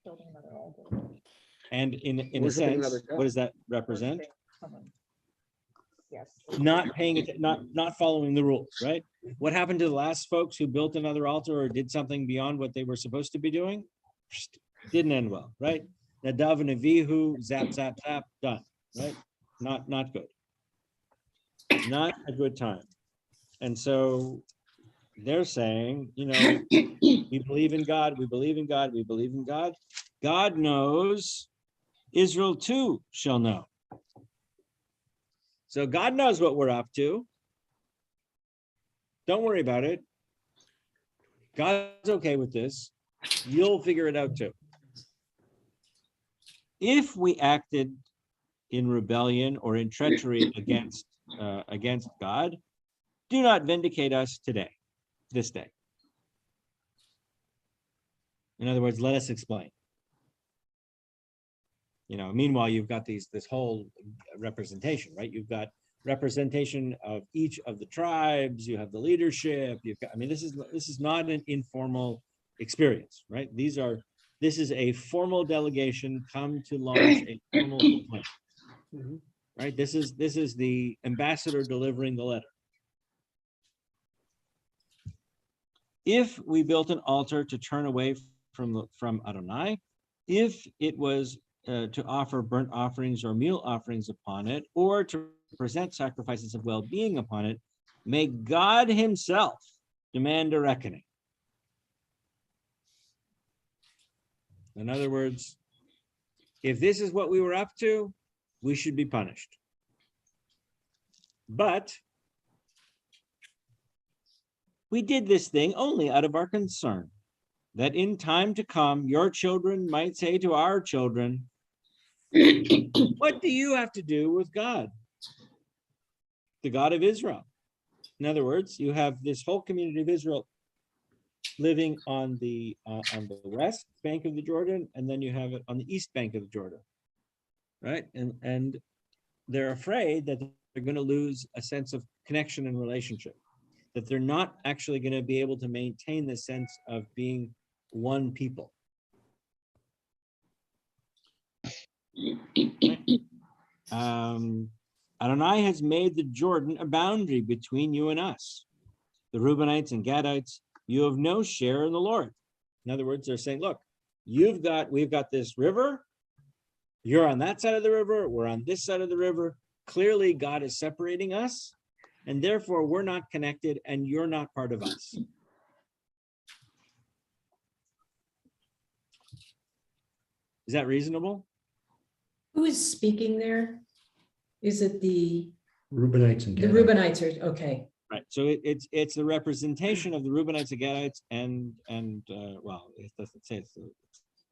Building another altar. And in a Worshiping another sense, God. what does that represent? Worshiping someone. Yes. Not paying it, not following the rules, right? What happened to the last folks who built another altar or did something beyond what they were supposed to be doing? Didn't end well, right? Nadav and Avihu, zap, zap, zap, done, right? Not good. Not a good time. And so they're saying, you know, we believe in God, we believe in God, we believe in God. God knows, Israel too shall know. So God knows what we're up to. Don't worry about it. God's okay with this. You'll figure it out too. If we acted in rebellion or in treachery against God, do not vindicate us today, this day. In other words, let us explain. You know, meanwhile, you've got this whole representation, right? You've got representation of each of the tribes. You have the leadership. You've got, I mean, this is not an informal experience, right? This is a formal delegation come to launch a formal complaint, right? This is the ambassador delivering the letter. If we built an altar to turn away from Adonai, if it was to offer burnt offerings or meal offerings upon it, or to present sacrifices of well-being upon it, may God himself demand a reckoning. In other words, if this is what we were up to, we should be punished. But we did this thing only out of our concern, that in time to come, your children might say to our children, what do you have to do with God, the God of Israel? In other words, you have this whole community of Israel living on the west bank of the Jordan, and then you have it on the east bank of the Jordan, right? And they're afraid that they're going to lose a sense of connection and relationship, that they're not actually going to be able to maintain the sense of being one people. Adonai has made the Jordan a boundary between you and us, the Reubenites and Gadites. You have no share in the Lord. In other words, they're saying, look, we've got this river. You're on that side of the river. We're on this side of the river. Clearly, God is separating us, and therefore we're not connected, and you're not part of us. Is that reasonable? Who is speaking there? Is it the Reubenites and Gadites. Reubenites? Okay. Right. So it's the representation of the Reubenites and Gadites and well, it doesn't say it's the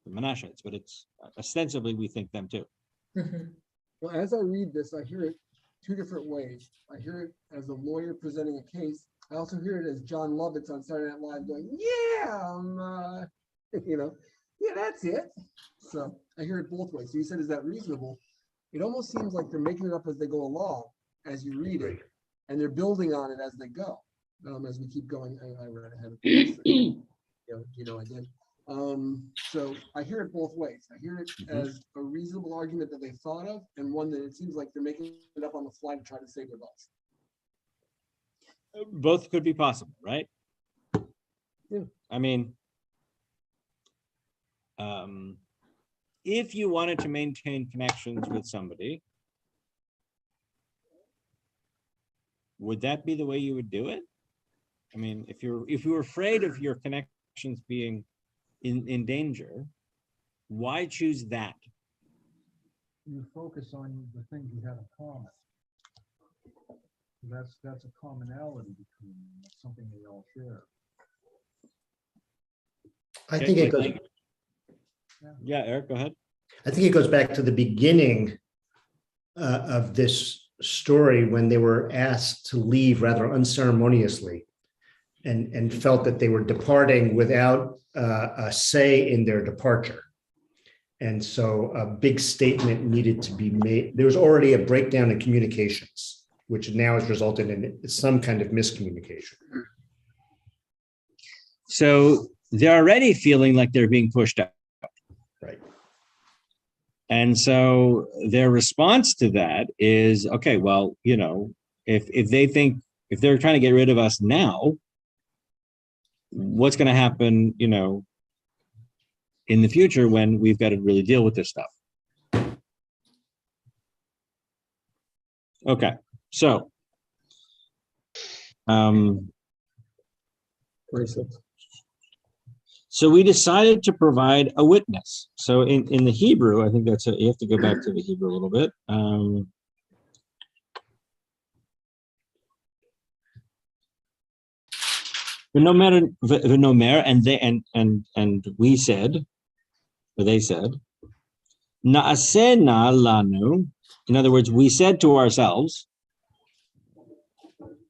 Menashites, but it's ostensibly we think them too. Mhm. Well, as I read this, I hear it two different ways. I hear it as a lawyer presenting a case. I also hear it as John Lovitz on Saturday Night Live going, yeah, yeah, that's it. So I hear it both ways. So you said, is that reasonable? It almost seems like they're making it up as they go along, as you read it, and they're building on it as they go. As we keep going, I read ahead of this. I did. So I hear it both ways. I hear it as a reasonable argument that they thought of, and one that it seems like they're making it up on the fly to try to save their butts. Both could be possible, right? Yeah. I mean, if you wanted to maintain connections with somebody, would that be the way you would do it? I mean, if you were afraid of your connections being in danger, why choose that? You focus on the things you have in common. That's a commonality between them. That's something they all share. I think it goes. Yeah, Eric, go ahead. I think it goes back to the beginning of this story when they were asked to leave rather unceremoniously, and felt that they were departing without a say in their departure. And so a big statement needed to be made. There was already a breakdown in communications, which now has resulted in some kind of miscommunication. So they're already feeling like they're being pushed out. And so their response to that is, okay, well, if they're trying to get rid of us now, what's going to happen, in the future when we've got to really deal with this stuff? Okay, so 26. so we decided to provide a witness. So in the Hebrew, I think you have to go back to the Hebrew a little bit. V'nomer, and we said, or they said, Na'asena lanu. In other words, we said to ourselves,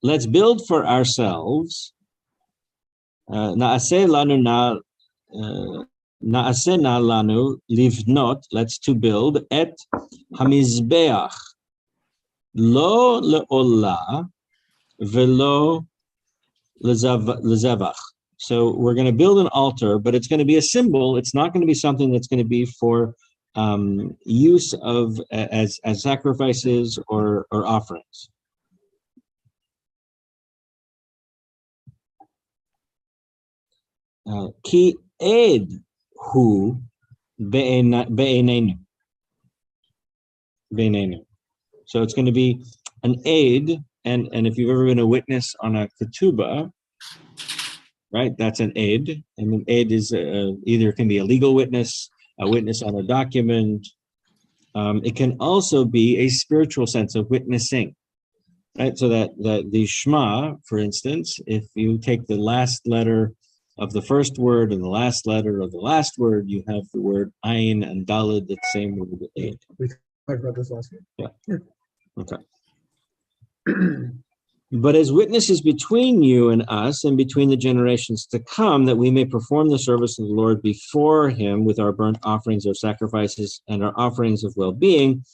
let's build for ourselves. Na'aseh lanu livnot. Let's to build et hamizbeach lo leolah velo lezevach. So we're going to build an altar, but it's going to be a symbol. It's not going to be something that's going to be for use of as sacrifices or offerings. Ki ed hu be'enenu. So it's going to be an aid, and if you've ever been a witness on a ketubah, right, that's an aid. And an aid is either can be a legal witness, a witness on a document. It can also be a spiritual sense of witnessing, right? So that the Shema, for instance, if you take the last letter of the first word and the last letter of the last word, you have the word ayin and dalid, the same word aid. We talked about this last week. Yeah. Okay. But as witnesses between you and us and between the generations to come, that we may perform the service of the Lord before him with our burnt offerings, our sacrifices, and our offerings of well-being,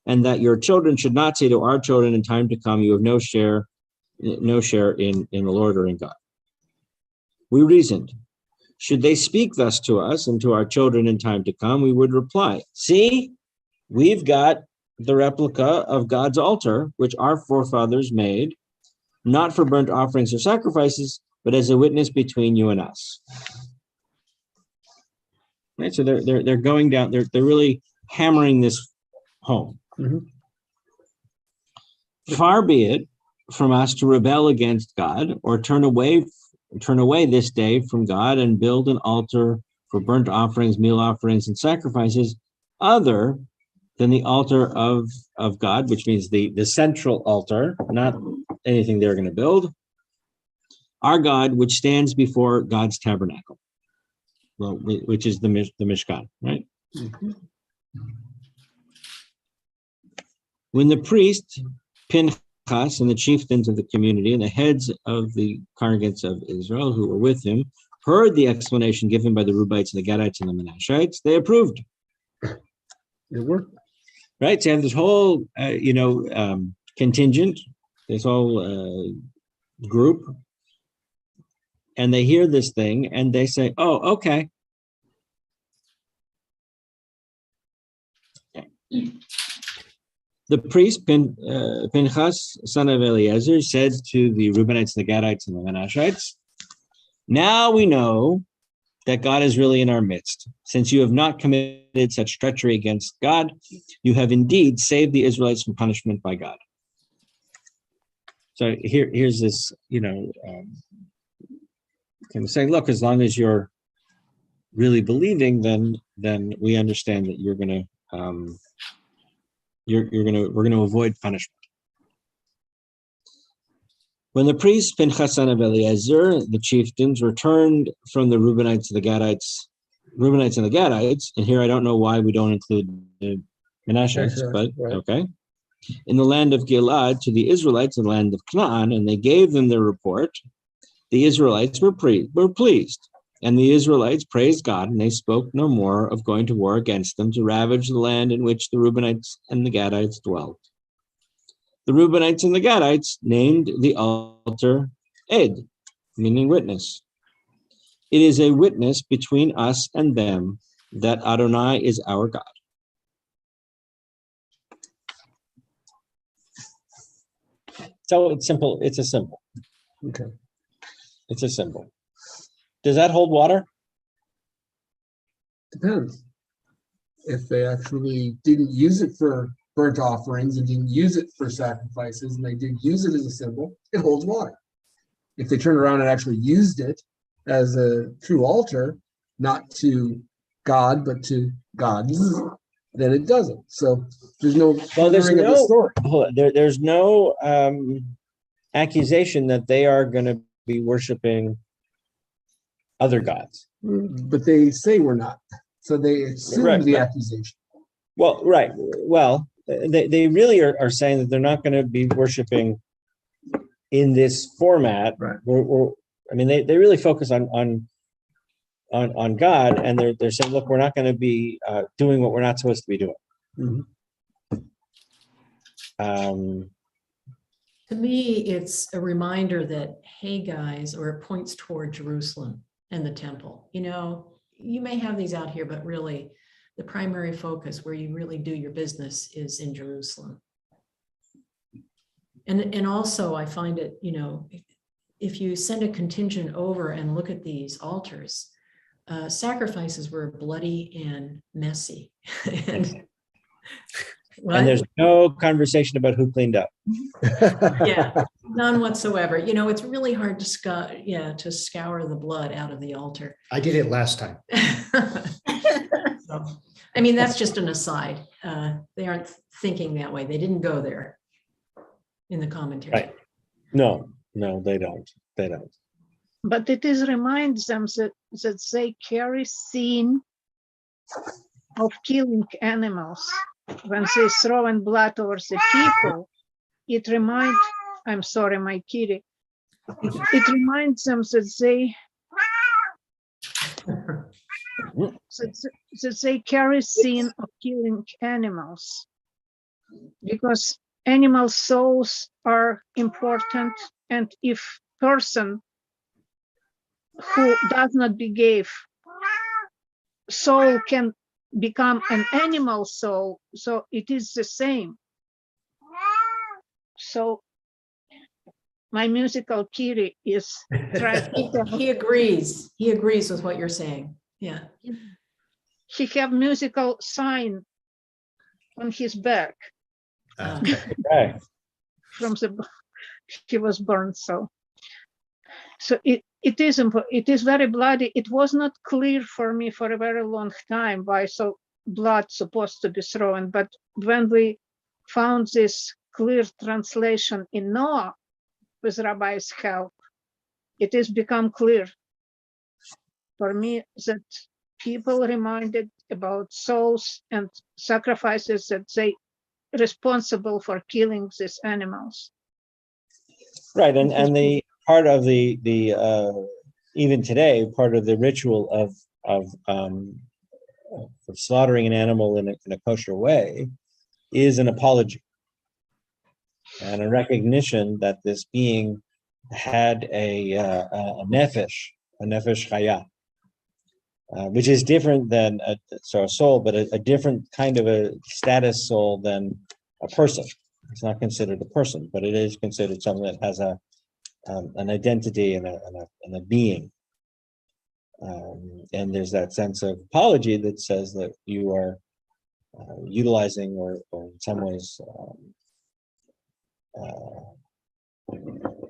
and that your children should not say to our children in time to come, you have no share in the Lord or in God. We reasoned, should they speak thus to us and to our children in time to come, we would reply, see, we've got the replica of God's altar, which our forefathers made, not for burnt offerings or sacrifices, but as a witness between you and us. Right, so they're going down. They're really hammering this home. Mhm. Far be it from us to rebel against God or turn away this day from God and build an altar for burnt offerings, meal offerings, and sacrifices other than the altar of God, which means the central altar, not anything they're going to build. Our God, which stands before God's tabernacle, well, which is the Mishkan, right? Mm-hmm. When the priest, Pinchas, and the chieftains of the community and the heads of the congregants of Israel who were with him heard the explanation given by the Reubenites and the Gadites and the Menashites, they approved. It worked. Right, so you have this whole, contingent, this whole group, and they hear this thing and they say, oh, okay. The priest, Pinchas, son of Eleazar, said to the Reubenites, the Gadites, and the Menashites, now we know that God is really in our midst. Since you have not committed such treachery against God, you have indeed saved the Israelites from punishment by God. So here's this, kind of saying, look, as long as you're really believing, then we understand that you're going to, we're going to avoid punishment. When the priest Pinchas son of Eleazar, the chieftains, returned from the Reubenites and the Gadites, and here I don't know why we don't include the Menashites, but right. Okay, in the land of Gilad to the Israelites in the land of Canaan, and they gave them their report. The Israelites were pleased, and the Israelites praised God, and they spoke no more of going to war against them to ravage the land in which the Reubenites and the Gadites dwelt. The Reubenites and the Gadites named the altar Ed, meaning witness. It is a witness between us and them that Adonai is our God. So it's simple. It's a symbol. Okay. It's a symbol. Does that hold water? Depends. If they actually didn't use it for burnt offerings and didn't use it for sacrifices, and they did use it as a symbol, it holds water. If they turned around and actually used it as a true altar, not to God, but to gods, then it doesn't. So there's no Well, there's furthering of the no story. there's no accusation that they are going to be worshiping other gods. But they say we're not. So they assume Right. the accusation. Well, right. Well, they really are saying that they're not going to be worshiping in this format. Right. I mean, they really focus on God, and they're saying, look, we're not going to be doing what we're not supposed to be doing. Mhm. To me, it's a reminder that, hey, guys, or it points toward Jerusalem and the temple. You know, you may have these out here, but really the primary focus where you really do your business is in Jerusalem. And also I find it, you know, if you send a contingent over and look at these altars, sacrifices were bloody and messy. And And there's no conversation about who cleaned up. yeah, none whatsoever. You know, it's really hard to scour the blood out of the altar. I did it last time. So, I mean, that's just an aside. They aren't thinking that way. They didn't go there in the commentary. Right. No, they don't. They don't. But it is reminds them that they carry sin of killing animals. When they throw in blood over the people, it reminds, I'm sorry, my kitty, it reminds them that they carry sin of killing animals, because animal souls are important, and if person who does not behave, soul can become an animal soul, so it is the same. So my musical kitty is trying He agrees. He agrees with what you're saying. Yeah. he have musical sign on his back Okay. from the he was burned. So it is very bloody. It was not clear for me for a very long time why so blood supposed to be thrown, but when we found this clear translation in Noah with Rabbi's help, it has become clear for me that people reminded about souls and sacrifices that they responsible for killing these animals. Right, and the part of the even today, part of the ritual of slaughtering an animal in a kosher way is an apology and a recognition that this being had a nefesh chaya, which is different than a soul, but a different kind of a status soul than a person. It's not considered a person, but it is considered something that has an identity and a being. And there's that sense of apology that says that you are utilizing or in some ways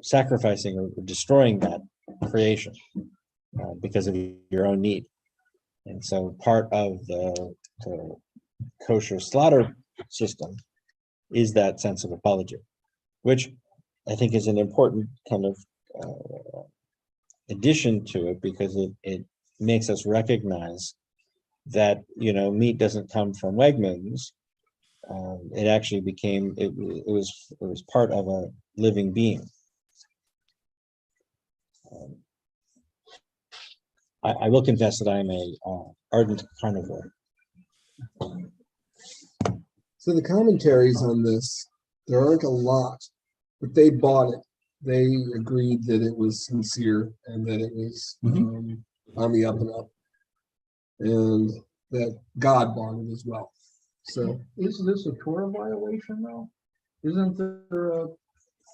sacrificing or destroying that creation because of your own need. And so part of the kosher slaughter system is that sense of apology, which I think is an important kind of addition to it, because it makes us recognize that, you know, meat doesn't come from Wegmans. It actually became, it was part of a living being. I will confess that I am a ardent carnivore. So the commentaries on this, there aren't a lot, but they bought it. They agreed that it was sincere and that it was on the up and up, and that God bought it as well. So Is this a Torah violation though? Isn't there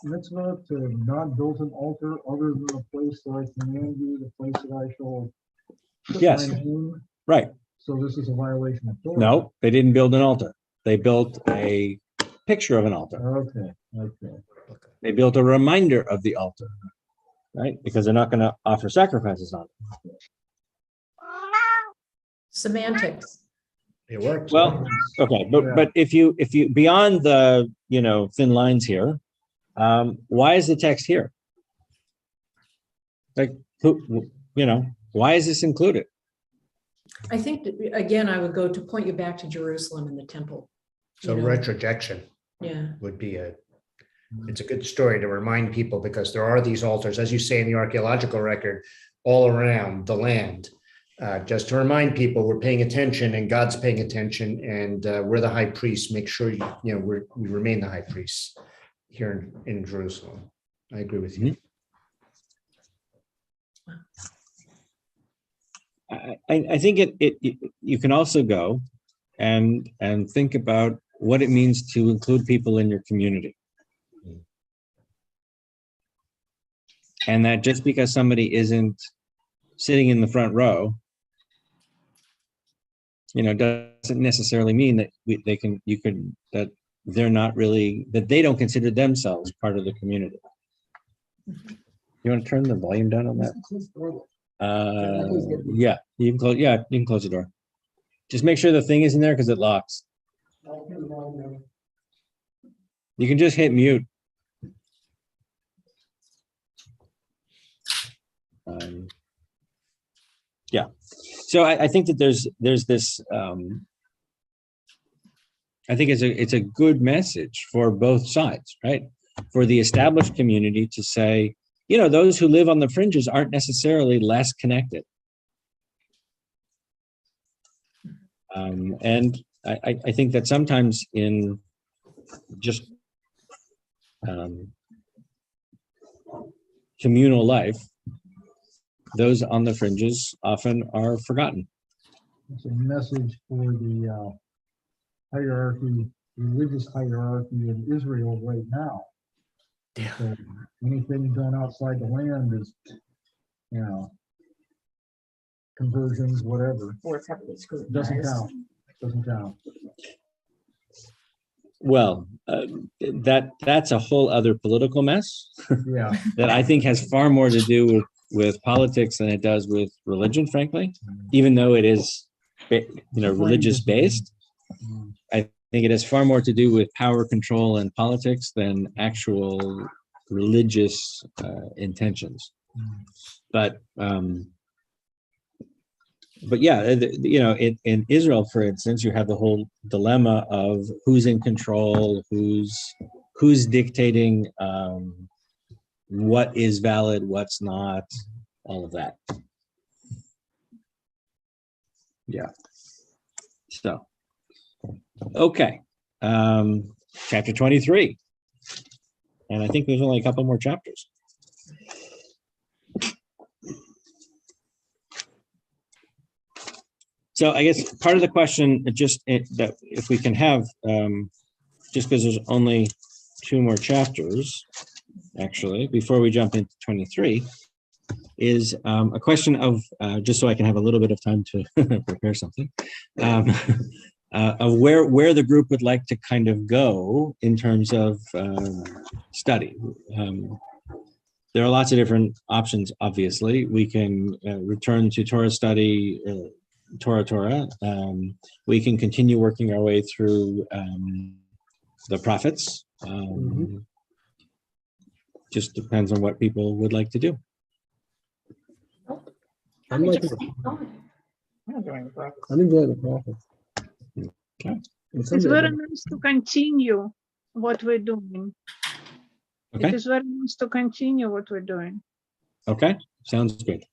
mitzvah to not build an altar other than the place that I command you, the place that I shall put Yes. my name? Right. So this is a violation of Torah? No, they didn't build an altar. They built a picture of an altar. Okay, okay. They built a reminder of the altar, right? Because they're not going to offer sacrifices on it. Semantics. It works. Well, okay, but if you beyond the thin lines here, why is the text here? Like who why is this included? I think, that, again, I would go to point you back to Jerusalem and the temple. So you know? retrojection Yeah. would be it's a good story to remind people, because there are these altars, as you say, in the archaeological record, all around the land. Just to remind people we're paying attention and God's paying attention, and we're the high priest. Make sure we remain the high priests here in Jerusalem. I agree with you. I think you can also go and think about what it means to include people in your community. And that just because somebody isn't sitting in the front row, doesn't necessarily mean that that they're not really, that they don't consider themselves part of the community. You want to turn the volume down on that? Yeah, you can close. Yeah, you can close the door. Just make sure the thing is in there because it locks. You can just hit mute. Yeah. So I think that there's this. I think it's a good message for both sides, right? For the established community to say, those who live on the fringes aren't necessarily less connected. And I think that sometimes in just communal life, those on the fringes often are forgotten. It's a message for the hierarchy, religious hierarchy in Israel right now. Yeah. So anything done outside the land is, conversions, whatever. Or it's heavily Doesn't count. Doesn't count. Well, that's a whole other political mess Yeah. that I think has far more to do with politics than it does with religion, frankly, even though it is, religious based. I think it has far more to do with power control and politics than actual religious intentions. But yeah, in Israel, for instance, you have the whole dilemma of who's in control, who's dictating what is valid, what's not, all of that. Yeah. So, okay. Chapter 23. And I think there's only a couple more chapters. So I guess part of the question, that if we can have, just because there's only 2 more chapters, actually, before we jump into 23, is a question of, just so I can have a little bit of time to prepare something, of where the group would like to kind of go in terms of study. There are lots of different options, obviously. We can return to Torah study, Torah. We can continue working our way through the prophets. Just depends on what people would like to do. I'm enjoying the prophet. Okay. It's very nice to continue what we're doing. Okay. It is very nice to continue what we're doing. Okay, sounds good.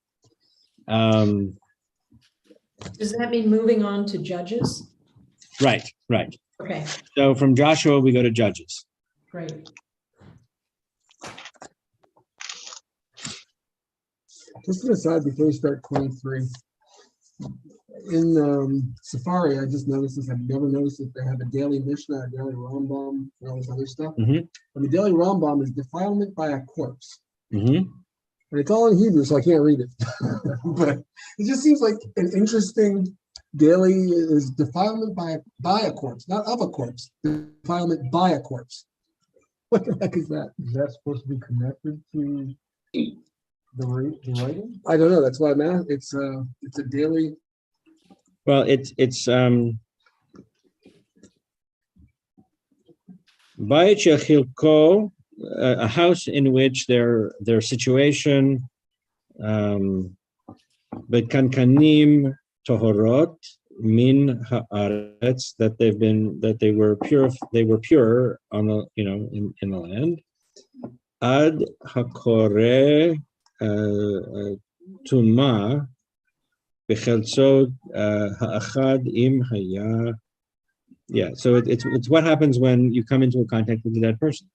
Does that mean moving on to Judges? Right. Okay, So from Joshua, we go to Judges. great. Just an aside before we start 23. in Safari, I just noticed this. I've never noticed that they have a daily Mishnah, a daily Rambam, and all this other stuff. Mhm. And the daily Rambam is defilement by a corpse. Mhm. And it's all in Hebrew, so I can't read it. But it just seems like an interesting daily is defilement by a corpse, not of a corpse. Defilement by a corpse. What the heck is that? Is that supposed to be connected to the writing? I don't know. That's why I'm at. It's a daily. Well, it's Bayit Shechilko, a house in which their situation, Bekankanim Tohorot min haaretz, that they were pure on the in the land. Ad hakore tuma bechelzod haachad im haya. Yeah, so it's what happens when you come into a contact with a dead person.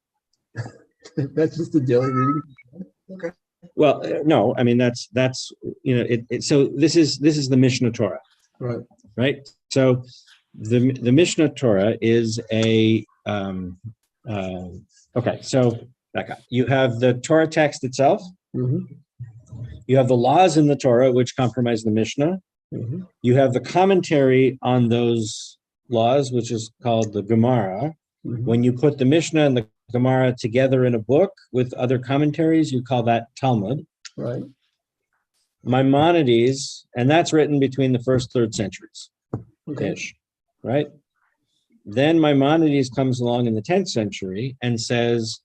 That's just a daily reading. Okay. Well, no, I mean that's so this is the Mishnah Torah, Right. right? So the Mishnah Torah is a okay. So back up. You have the Torah text itself. Mhm. You have the laws in the Torah which comprise the Mishnah. Mhm. You have the commentary on those laws, which is called the Gemara. Mhm. When you put the Mishnah and the Gemara together in a book with other commentaries, you call that Talmud. Right. Maimonides, and that's written between the first, third centuries, Okay. ish, right? Then Maimonides comes along in the 10th century and says,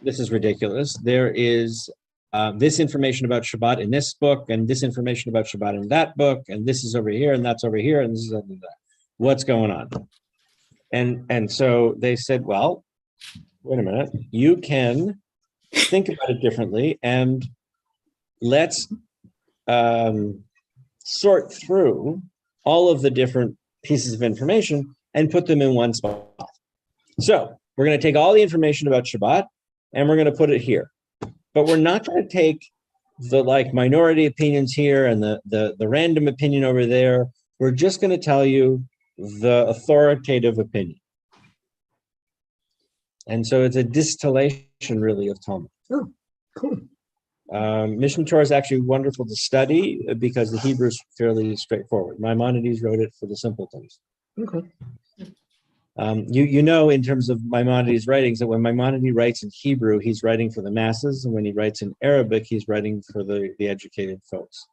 this is ridiculous. There is this information about Shabbat in this book, and this information about Shabbat in that book, and this is over here, and that's over here, and this is over there. What's going on? And so they said, well, wait a minute, you can think about it differently, and let's sort through all of the different pieces of information and put them in one spot. So we're going to take all the information about Shabbat and we're going to put it here. But we're not going to take the minority opinions here and the random opinion over there. We're just going to tell you the authoritative opinion. And so it's a distillation really of Talmud. Oh, cool. Mishnah Torah is actually wonderful to study because the Hebrew is fairly straightforward. Maimonides wrote it for the simpletons. Okay. You know, in terms of Maimonides' writings, that when Maimonides writes in Hebrew, he's writing for the masses, and when he writes in Arabic, he's writing for the educated folks.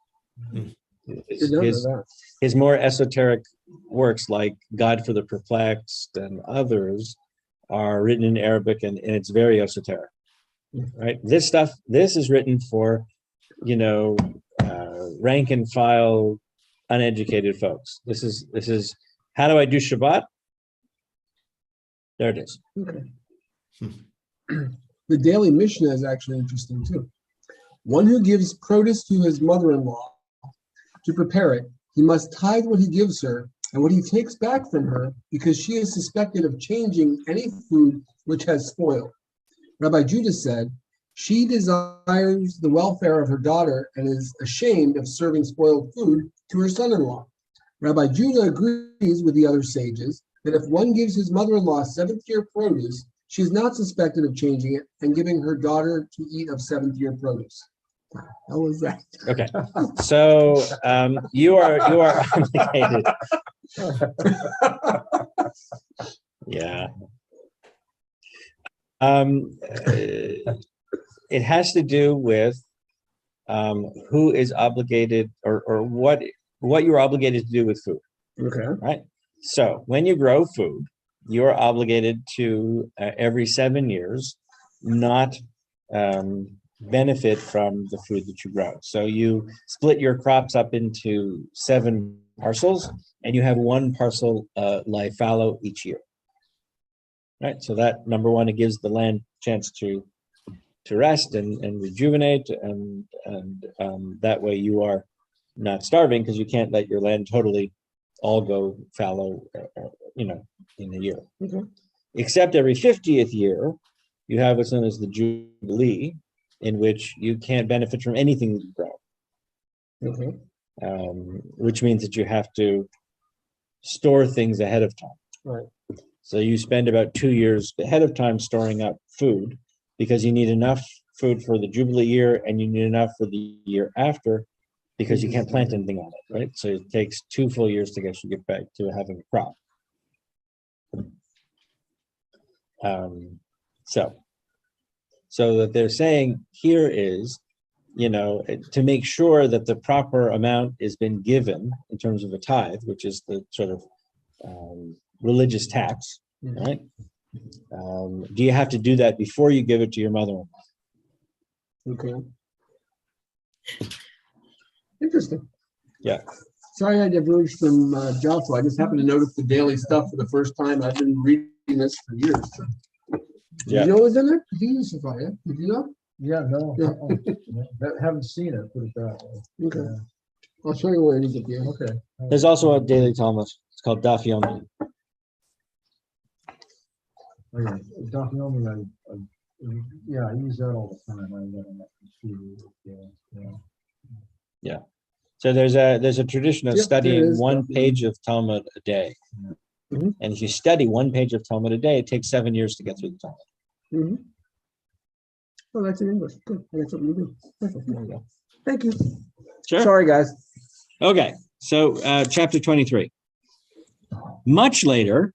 His more esoteric works, like God for the Perplexed and others, are written in Arabic, and it's very esoteric. Right? This is written for, rank and file, uneducated folks. This is how do I do Shabbat? There it is. Okay. The daily Mishnah is actually interesting too. One who gives produce to his mother-in-law to prepare it, he must tithe what he gives her and what he takes back from her, because she is suspected of changing any food which has spoiled. Rabbi Judah said, she desires the welfare of her daughter and is ashamed of serving spoiled food to her son-in-law. Rabbi Judah agrees with the other sages that if one gives his mother-in-law seventh-year produce, she is not suspected of changing it and giving her daughter to eat of seventh-year produce. How was that? Okay, so you are obligated. Yeah. It has to do with who is obligated or what you're obligated to do with food. Okay. Right. So when you grow food, you're obligated to every 7 years not benefit from the food that you grow. So you split your crops up into 7 parcels, and you have 1 parcel lie fallow each year. Right. So that, number one, it gives the land a chance to rest and rejuvenate, and that way you are not starving, because you can't let your land totally all go fallow, in a year. Okay. Except every 50th year, you have what's known as the Jubilee, in which you can't benefit from anything that you grow. Okay. which means that you have to store things ahead of time. Right. So you spend about 2 years ahead of time storing up food because you need enough food for the Jubilee year and you need enough for the year after because you can't plant anything on it, right? So it takes 2 full years to get back to having a crop. So that they're saying here is, to make sure that the proper amount has been given in terms of a tithe, which is the sort of religious tax, right? Do you have to do that before you give it to your mother-in-law? Okay. Interesting. Yeah. Sorry I diverged from Joshua. I just happened to notice the daily stuff for the first time. I've been reading this for years. Yeah. Did you know it was in there? Did you, Sophia? Did you know? Yeah, no, haven't seen it, put it that way. Okay. I'll show you where it is at the end. Okay. There's also a daily Talmud. It's called Daf Yomi. Okay, Documentary, yeah, I use that all the time. I let them see. Yeah. So there's a tradition of Yep, there studying is one Daf Yomi. page of Talmud a day. Mhm. And if you study one page of Talmud a day, it takes 7 years to get through the Talmud. Mm-hmm. Oh, that's in English. Good. I got something to do. Perfect. There you go. Thank you. Sure. Sorry, guys. Okay, so chapter 23. Much later,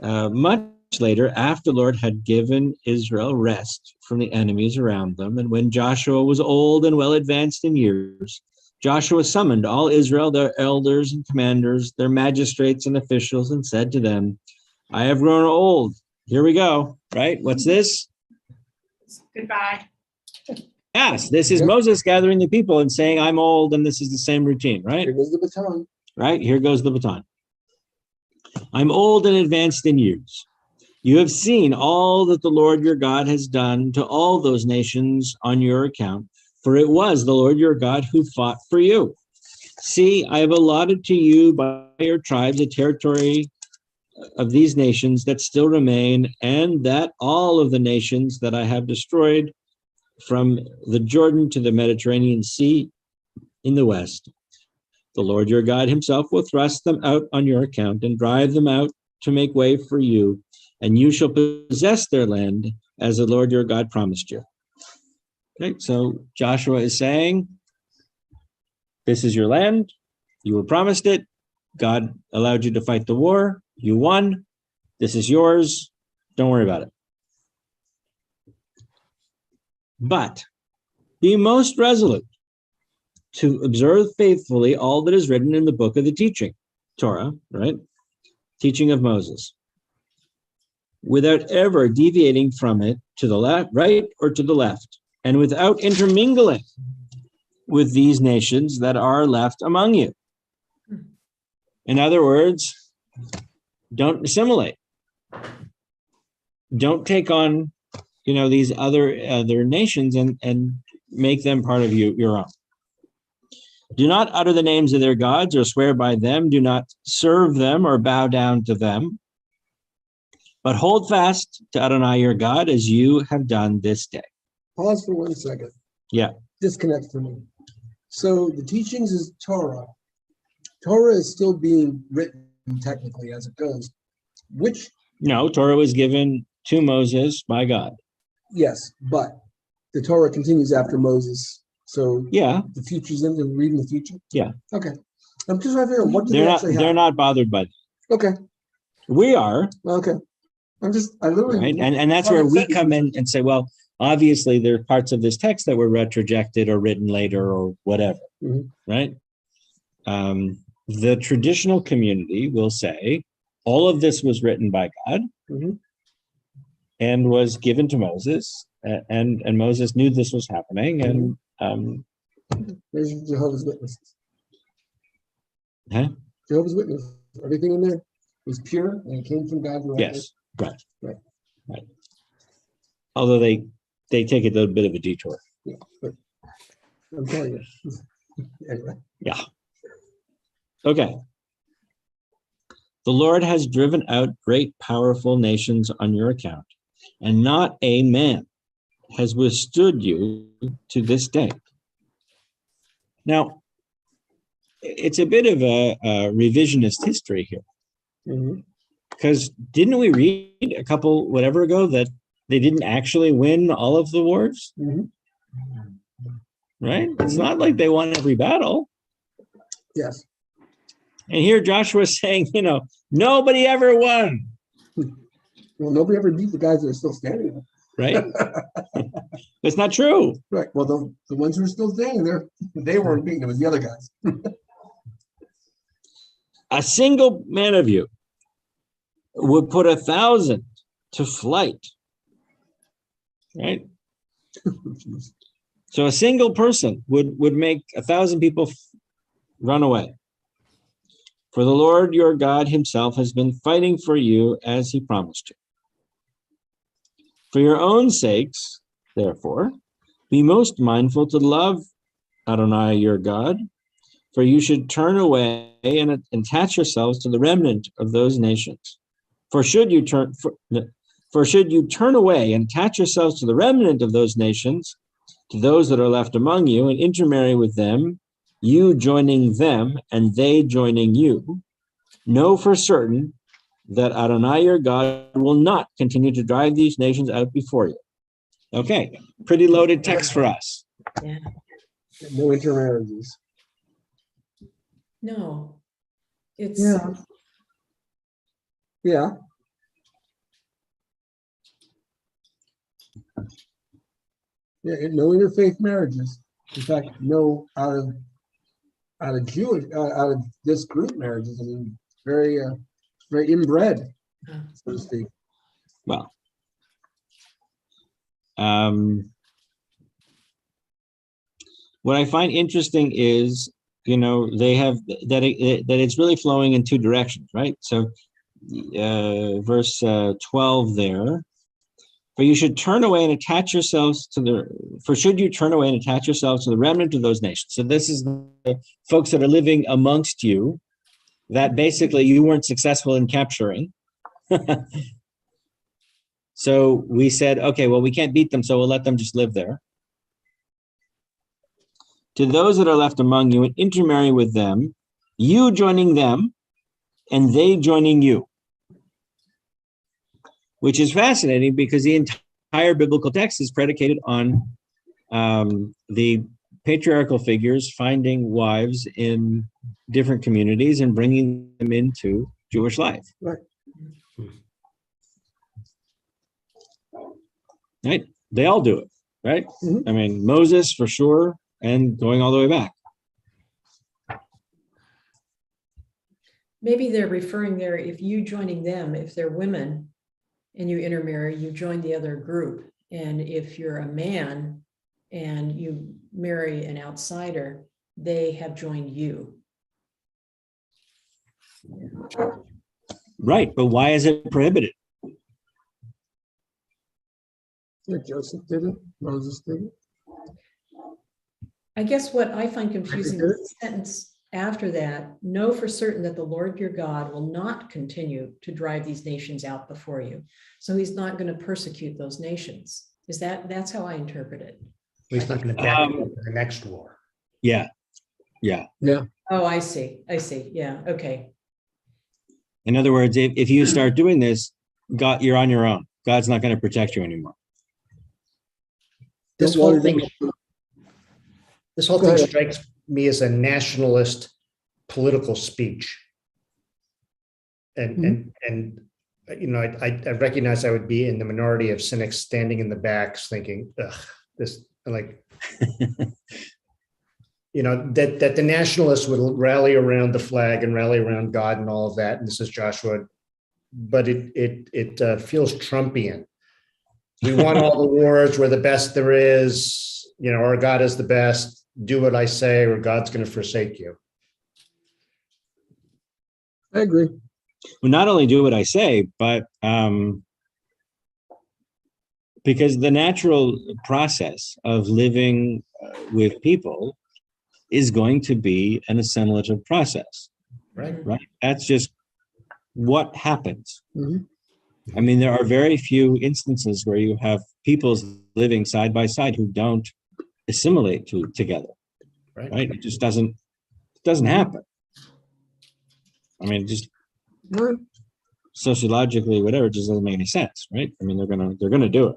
after the Lord had given Israel rest from the enemies around them, and when Joshua was old and well advanced in years, Joshua summoned all Israel, their elders and commanders, their magistrates and officials, and said to them, I have grown old. Here we go, right? What's this? Goodbye. Yes, this is Yep. Moses gathering the people and saying, I'm old, and this is the same routine, right? Here goes the baton. Right? Here goes the baton. I'm old and advanced in years. You have seen all that the Lord your God has done to all those nations on your account, for it was the Lord your God who fought for you. See, I have allotted to you by your tribes a territory of these nations that still remain, and that all of the nations that I have destroyed from the Jordan to the Mediterranean Sea in the west. The Lord your God himself will thrust them out on your account and drive them out to make way for you, and you shall possess their land as the Lord your God promised you. Okay, so Joshua is saying, this is your land. You were promised it. God allowed you to fight the war. You won. This is yours. Don't worry about it. But be most resolute to observe faithfully all that is written in the book of the teaching, Torah, right? Teaching of Moses, without ever deviating from it to the left, right, or to the left, and without intermingling with these nations that are left among you. In other words, don't assimilate. Don't take on, these other nations and make them part of your own. Do not utter the names of their gods or swear by them. Do not serve them or bow down to them. But hold fast to Adonai your God as you have done this day. Pause for 1 second. Yeah. Disconnect for me. So the teachings is Torah. Torah is still being written technically as it goes. Which, No, Torah was given to Moses by God. yes, but the Torah continues after Moses. So Yeah. the future's in, they're reading the future? Yeah. Okay. I'm just trying to figure out what do they actually They're have. not bothered by that. Okay, We are, okay. I literally. right? And that's where we come in and say, well, obviously there are parts of this text that were retrojected or written later or whatever, Mhm. right? The traditional community will say all of this was written by God Mhm. and was given to Moses, and Moses knew this was happening, and There's Jehovah's Witnesses. Huh? Jehovah's Witnesses. Everything in there was pure and it came from God directly. yes, right, Right. right. Although they take a little bit of a detour. Yeah, but I'm telling you. Anyway. Yeah. Okay. The Lord has driven out great, powerful nations on your account, and not a man has withstood you to this day. Now, it's a bit of a revisionist history here, Mhm. because didn't we read a couple, whatever ago, that they didn't actually win all of the wars, Mhm. right? It's not like they won every battle. Yes. And here Joshua's saying, nobody ever won, Well, nobody ever beat the guys that are still standing. right? That's not true. Right. Well, the ones who are still standing there, they weren't beaten. It was the other guys. A single man of you would put 1,000 to flight, right? So a single person would make 1,000 people run away. For the Lord your God himself has been fighting for you as he promised you. For your own sakes, therefore, be most mindful to love Adonai your God, for you should turn away and attach yourselves to the remnant of those nations. For should you turn away and attach yourselves to the remnant of those nations, to those that are left among you, and intermarry with them, you joining them and they joining you, know for certain that Adonai your God will not continue to drive these nations out before you. Okay, pretty loaded text for us. Yeah. No intermarriages. No, it's, Yeah. Yeah. Yeah. No interfaith marriages. In fact, no out of Jewish out of this group marriages. I mean, very very inbred, so to speak. Well, what I find interesting is, they have that it's really flowing in two directions, right? So, verse 12 there. For you should turn away and attach yourselves to the. For should you turn away and attach yourselves to the remnant of those nations. So this is the folks that are living amongst you, that basically you weren't successful in capturing. So we said, okay, well, we can't beat them, so we'll let them just live there. To those that are left among you and intermarry with them, you joining them and they joining you. Which is fascinating because the entire biblical text is predicated on the patriarchal figures finding wives in different communities and bringing them into Jewish life. Right. Right? They all do it, right? Mhm. I mean, Moses for sure, and going all the way back. maybe they're referring there, if you joining them, if they're women and you intermarry, you join the other group. And if you're a man and you marry an outsider, they have joined you. Right, but why is it prohibited? Yeah, Joseph did it, Moses did it. I guess what I find confusing is the sentence after that, know for certain that the Lord your God will not continue to drive these nations out before you. So he's not going to persecute those nations. That's how I interpret it. He's not going to back up in the next war. Yeah. Oh, I see. Yeah. Okay. In other words, if you start doing this, God, you're on your own. God's not going to protect you anymore. This Don't water whole thing, down. this whole Go thing ahead. strikes me as a nationalist political speech. And you know, I recognize I would be in the minority of cynics standing in the backs thinking, ugh, this, like, you know, that the nationalists would rally around the flag and rally around God and all of that. And this is Joshua, but it feels Trumpian. We won all the wars. We're the best there is. You know, our God is the best. Do what I say, or God's going to forsake you. I agree. Well, not only do what I say, but because the natural process of living with people is going to be an assimilative process, Right. right? That's just what happens. Mhm. I mean, there are very few instances where you have peoples living side by side who don't assimilate together. right? It just doesn't happen. I mean, just Right. sociologically, whatever, it just doesn't make any sense, right? I mean, they're gonna do it.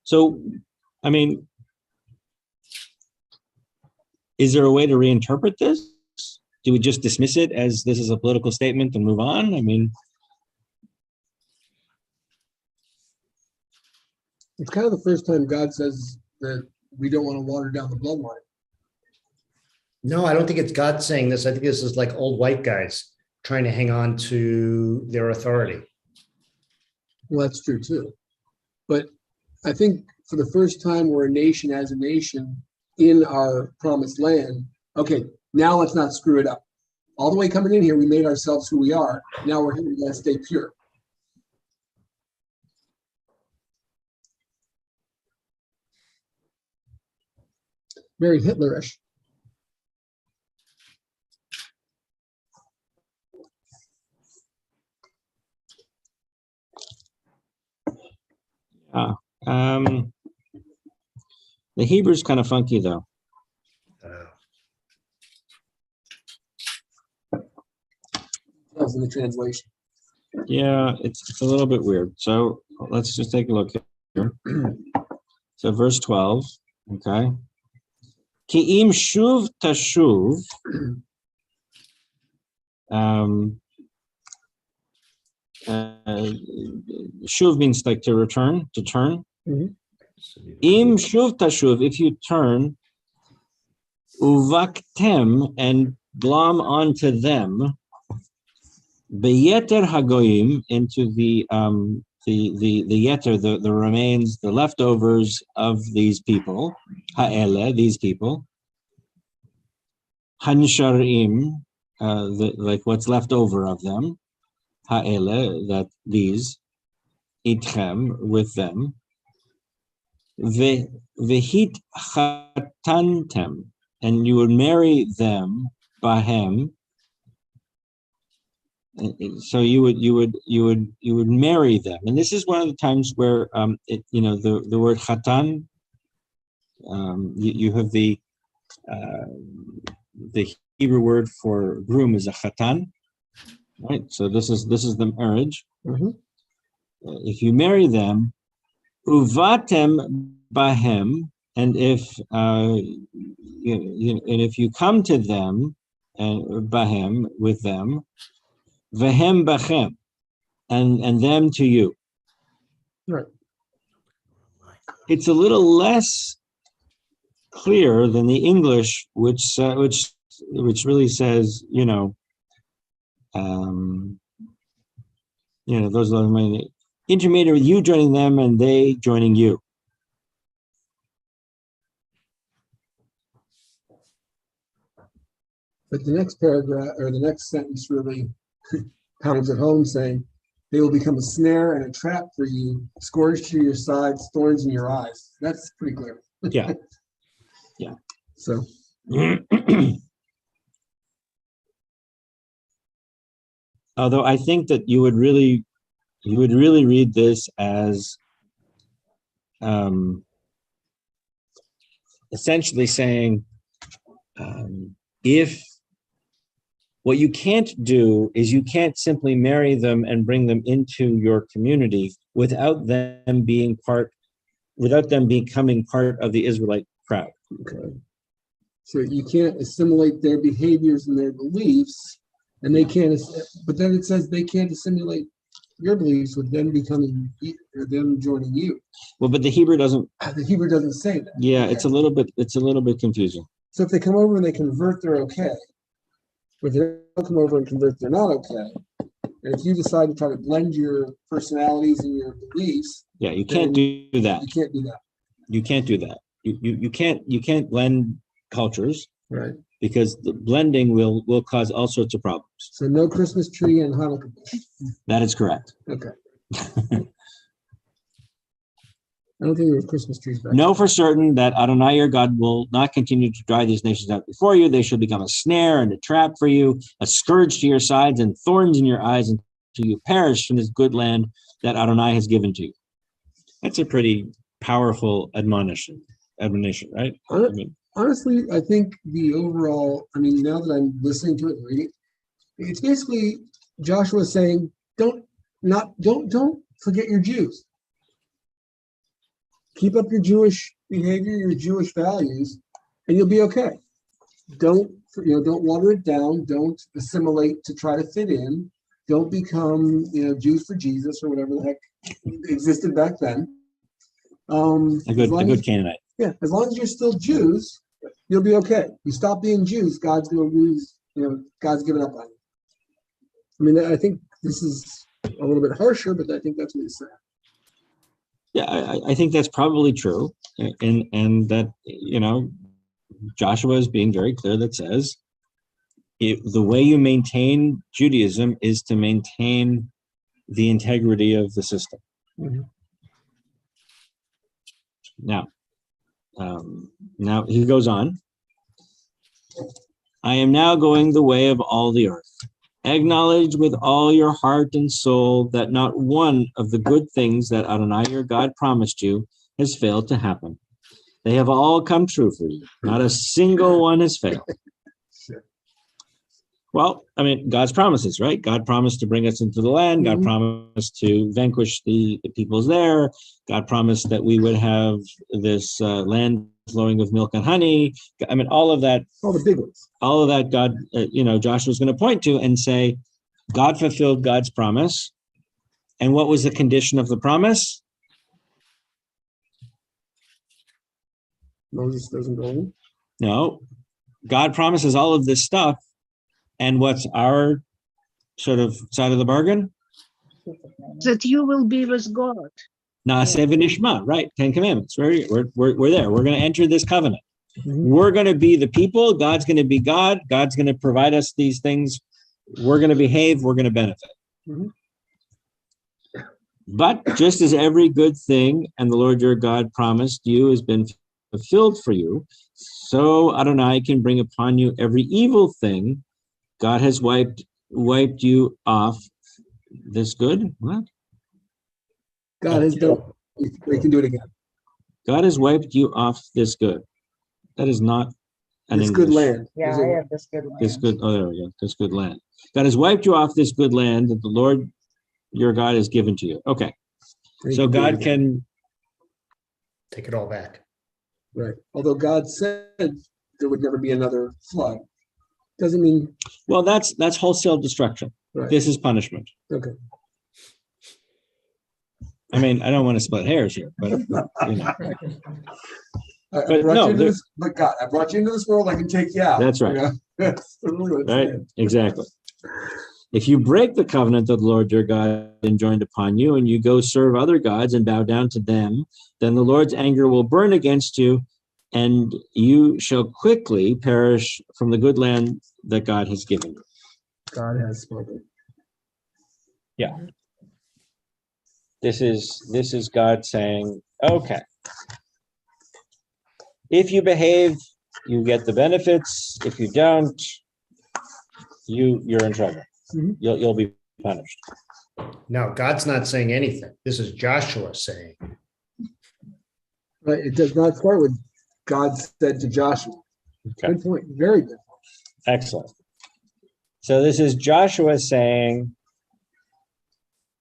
So, I mean, is there a way to reinterpret this? Do we just dismiss it as this is a political statement and move on? I mean, It's kind of the first time God says that we don't want to water down the bloodline. No, I don't think it's God saying this. I think this is like old white guys trying to hang on to their authority. Well, that's true too. But I think for the first time, we're a nation as a nation in our promised land. Okay, now let's not screw it up. All the way coming in here, we made ourselves who we are. Now we're here, we gotta stay pure. Very Hitlerish. the Hebrew's kind of funky though. That was in the translation. Yeah, it's a little bit weird. So let's just take a look here. So verse 12, okay. Ki im shuv tashuv. Shuv means like to return, to turn. Im shuv tashuv, if you turn, uvaktem, and glom onto them, beyeter hagoyim, into the yeter, the remains, the leftovers of these people, ha'ele, these people, hanisharim, like what's left over of them, ha'ele, that these, itchem, with them, vehit chatantem, and you would marry them, bahem. So you would marry them, and this is one of the times where the word chatan. You have the Hebrew word for groom is a chatan, right? So this is the marriage. If you marry them, uvatem bahem, and if you come to them and bahem, with them, vehem bachem, and them to you. Right. It's a little less clear than the English, which really says, those are the intermediary, you joining them and they joining you. But the next paragraph or the next sentence really pounds it home, saying, they will become a snare and a trap for you, scourge to your sides, thorns in your eyes. That's pretty clear. Yeah. Yeah. So although I think that you would really read this as essentially saying, if what you can't do is you can't simply marry them and bring them into your community without them becoming part of the Israelite crowd. okay. So you can't assimilate their behaviors and their beliefs, and they can't. But then it says they can't assimilate your beliefs with them becoming or them joining you. Well, but the Hebrew doesn't. The Hebrew doesn't say that. Yeah, okay. It's a little bit confusing. So if they come over and they convert, they're okay. But if they don't come over and convert, they're not okay. And if you decide to try to blend your personalities and your beliefs, yeah, you can't do that. You can't do that. You can't do that. You can't blend cultures, right? Because the blending will cause all sorts of problems. So no Christmas tree and Hanukkah bush. That is correct. Okay. I don't think there were Christmas trees back Know for certain that Adonai your God will not continue to drive these nations out before you. They shall become a snare and a trap for you, a scourge to your sides and thorns in your eyes until you perish from this good land that Adonai has given to you. That's a pretty powerful admonition. admonition, right? I Hon- mean, Honestly, I think the overall, I mean, now that I'm listening to it and reading, it's basically Joshua saying, don't forget your Jews. Keep up your Jewish behavior, your Jewish values, and you'll be okay. Don't water it down. Don't assimilate to try to fit in. Don't become, Jews for Jesus or whatever the heck existed back then. a As good long as, Canaanite. yeah, as long as you're still Jews, you'll be okay. You stop being Jews, God's going to lose. God's given up on you. I mean, I think this is a little bit harsher, but I think that's what he's saying. Yeah, I think that's probably true, and that Joshua is being very clear that says the way you maintain Judaism is to maintain the integrity of the system. Mhm. Now he goes on. I am now going the way of all the earth. Acknowledge with all your heart and soul that not one of the good things that Adonai your God promised you has failed to happen. They have all come true for you. Not a single one has failed. Well, I mean, God's promises, right? God promised to bring us into the land. God promised to vanquish the peoples there. God promised that we would have this land flowing with milk and honey. I mean, all of that. All the big ones. All of that God, Joshua's going to point to and say, God fulfilled God's promise. And what was the condition of the promise? Moses doesn't go in. No, God promises all of this stuff. And what's our sort of side of the bargain? That you will be with God. Naaseh v'nishma, right? 10 Commandments. We're there. We're going to enter this covenant. Mhm. We're going to be the people. God's going to be God. God's going to provide us these things. We're going to behave. We're going to benefit. Mhm. But just as every good thing and the Lord your God promised you has been fulfilled for you, so Adonai can bring upon you every evil thing. God has wiped you off this good. What? God has done. We can do it again. God has wiped you off this good. That is not an It's English. good land. Yeah, I have this good one. This good. Oh, there we go. This good land. God has wiped you off this good land that the Lord your God has given to you. Okay. We So do it God again. can. Take it all back. Right. Although God said there would never be another flood, doesn't mean. Well, that's wholesale destruction. Right. This is punishment. Okay. I mean, I don't want to split hairs here, but I But brought no, you into there- this, but God, I brought you into this world. I can take you out. That's right. That's really what it's right? saying. Exactly. If you break the covenant that the Lord your God enjoined upon you, and you go serve other gods and bow down to them, then the Lord's anger will burn against you, and you shall quickly perish from the good land that God has given you. God has spoken. Yeah. This is God saying, okay, if you behave, you get the benefits. If you don't, you're in trouble. Mhm. You'll be punished. Now, God's not saying anything. This is Joshua saying. Right. It does not start with God said to Joshua. Okay. Good point. Very good. Excellent. So this is Joshua saying,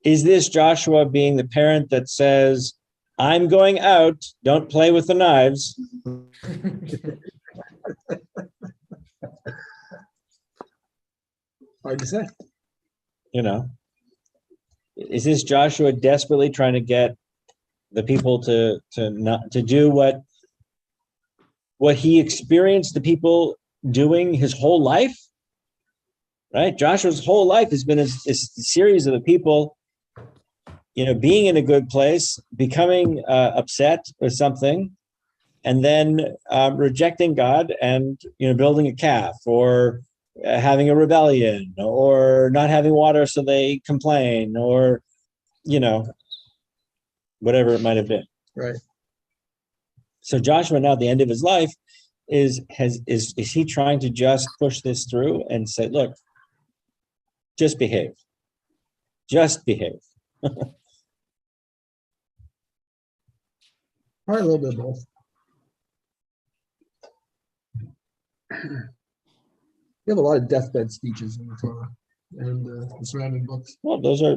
is this Joshua being the parent that says, I'm going out, don't play with the knives? Hard to say. Is this Joshua desperately trying to get the people to not to do what he experienced the people doing his whole life? Right? Joshua's whole life has been a series of the people, being in a good place, becoming upset with something, and then rejecting God and building a calf, or having a rebellion, or not having water so they complain, or whatever it might have been. Right. So Joshua now at the end of his life is he trying to just push this through and say, look, just behave. Just behave. Probably a little bit of both. You have a lot of deathbed speeches in the Torah and the surrounding books. Well, those are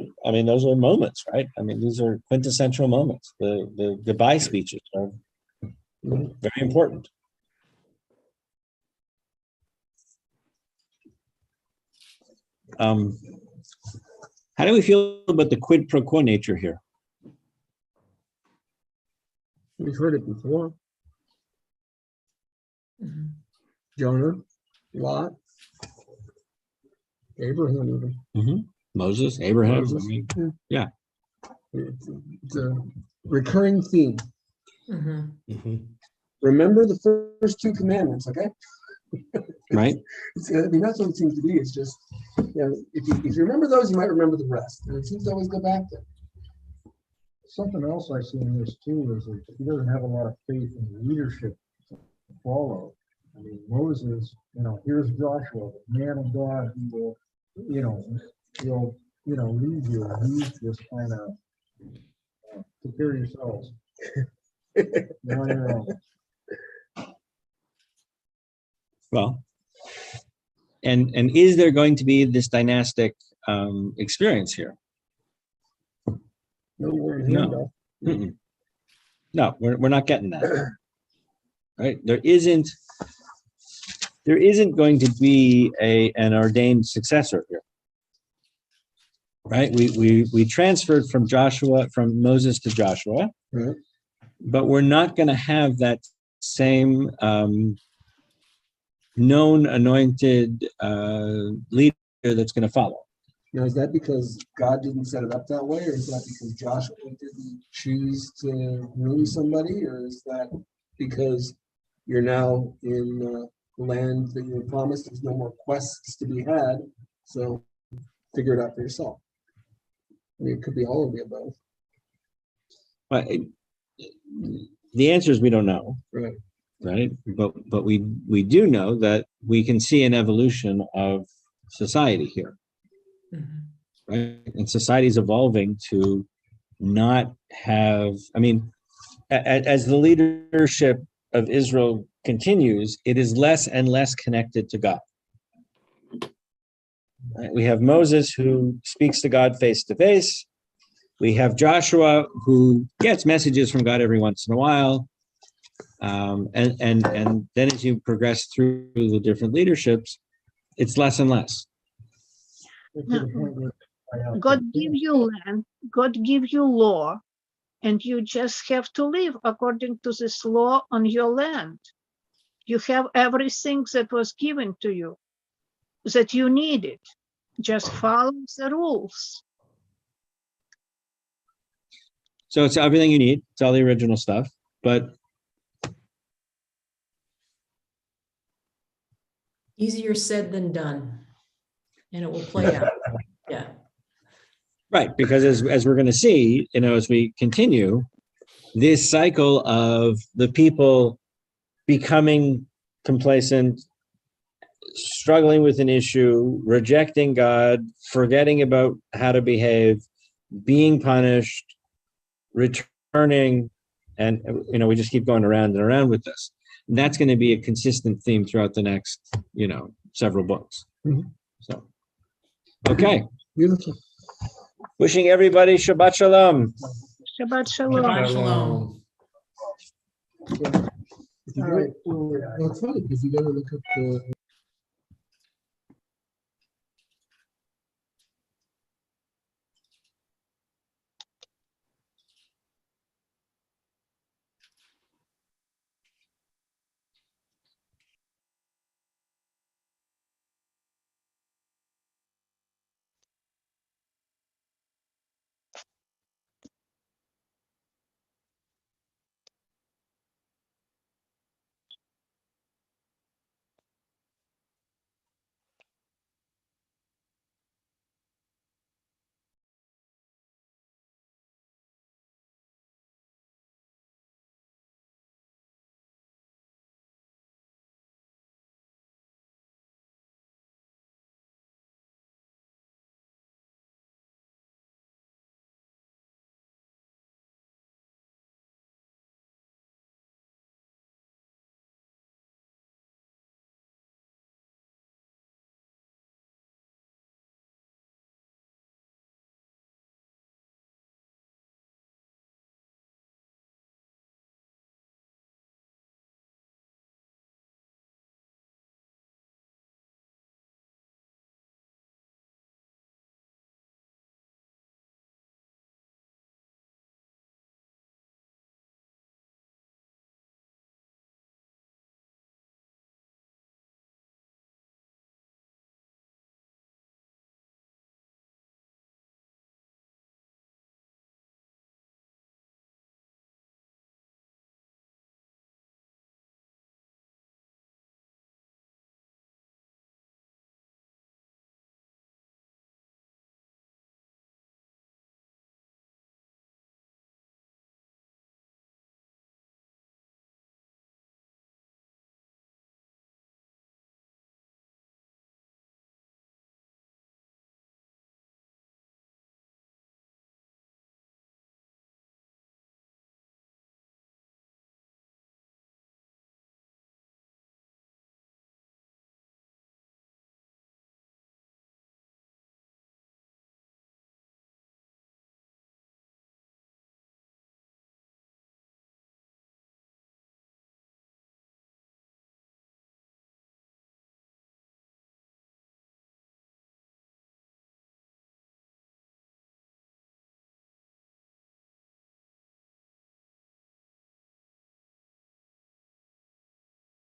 moments, right? I mean, these are quintessential moments. The goodbye speeches are very important. How do we feel about the quid pro quo nature here? We've heard it before. Mhm. Jonah, Lot, Abraham even. Moses, Abraham. Moses. I mean, yeah. It's a recurring theme. Mhm. Remember the first two commandments, okay? Right. I mean, that's what it seems to be. It's just, if you remember those, you might remember the rest. And it seems to always go back there. Something else I see in this too is that he doesn't have a lot of faith in leadership to follow. I mean, Moses, here's Joshua, the man of God, who will, lead you. And he's just kind of prepare yourselves. Now you're on. Well, and is there going to be this dynastic experience here? No word No. No, we're not getting that. Right? There isn't going to be an ordained successor here. Right? We transferred from Moses to Joshua, Right. but we're not going to have that same known anointed leader that's going to follow. Now, is that because God didn't set it up that way, or is that because Joshua didn't choose to ruin somebody, or is that because you're now in the land that you were promised? There's no more quests to be had, so figure it out for yourself. I mean, it could be all of the above. But the answer is we don't know. Right. Right? But we do know that we can see an evolution of society here. Mhm. Right? And society is evolving to not have, I mean, as the leadership of Israel continues, it is less and less connected to God. Right? We have Moses who speaks to God face to face. We have Joshua who gets messages from God every once in a while. And then as you progress through the different leaderships, it's less and less. God give you land, God give you law, and you just have to live according to this law on your land. You have everything that was given to you, that you needed. Just follow the rules. So it's everything you need. It's all the original stuff, but Easier said than done. And it will play out. Yeah. right, because as we're going to see, as we continue, this cycle of the people becoming complacent, struggling with an issue, rejecting God, forgetting about how to behave, being punished, returning, and we just keep going around and around with this. And that's going to be a consistent theme throughout the next, several books. So, okay. Beautiful. Wishing everybody Shabbat Shalom. Shabbat Shalom. Shabbat Shalom. All right. Well, it's funny because you got to look at the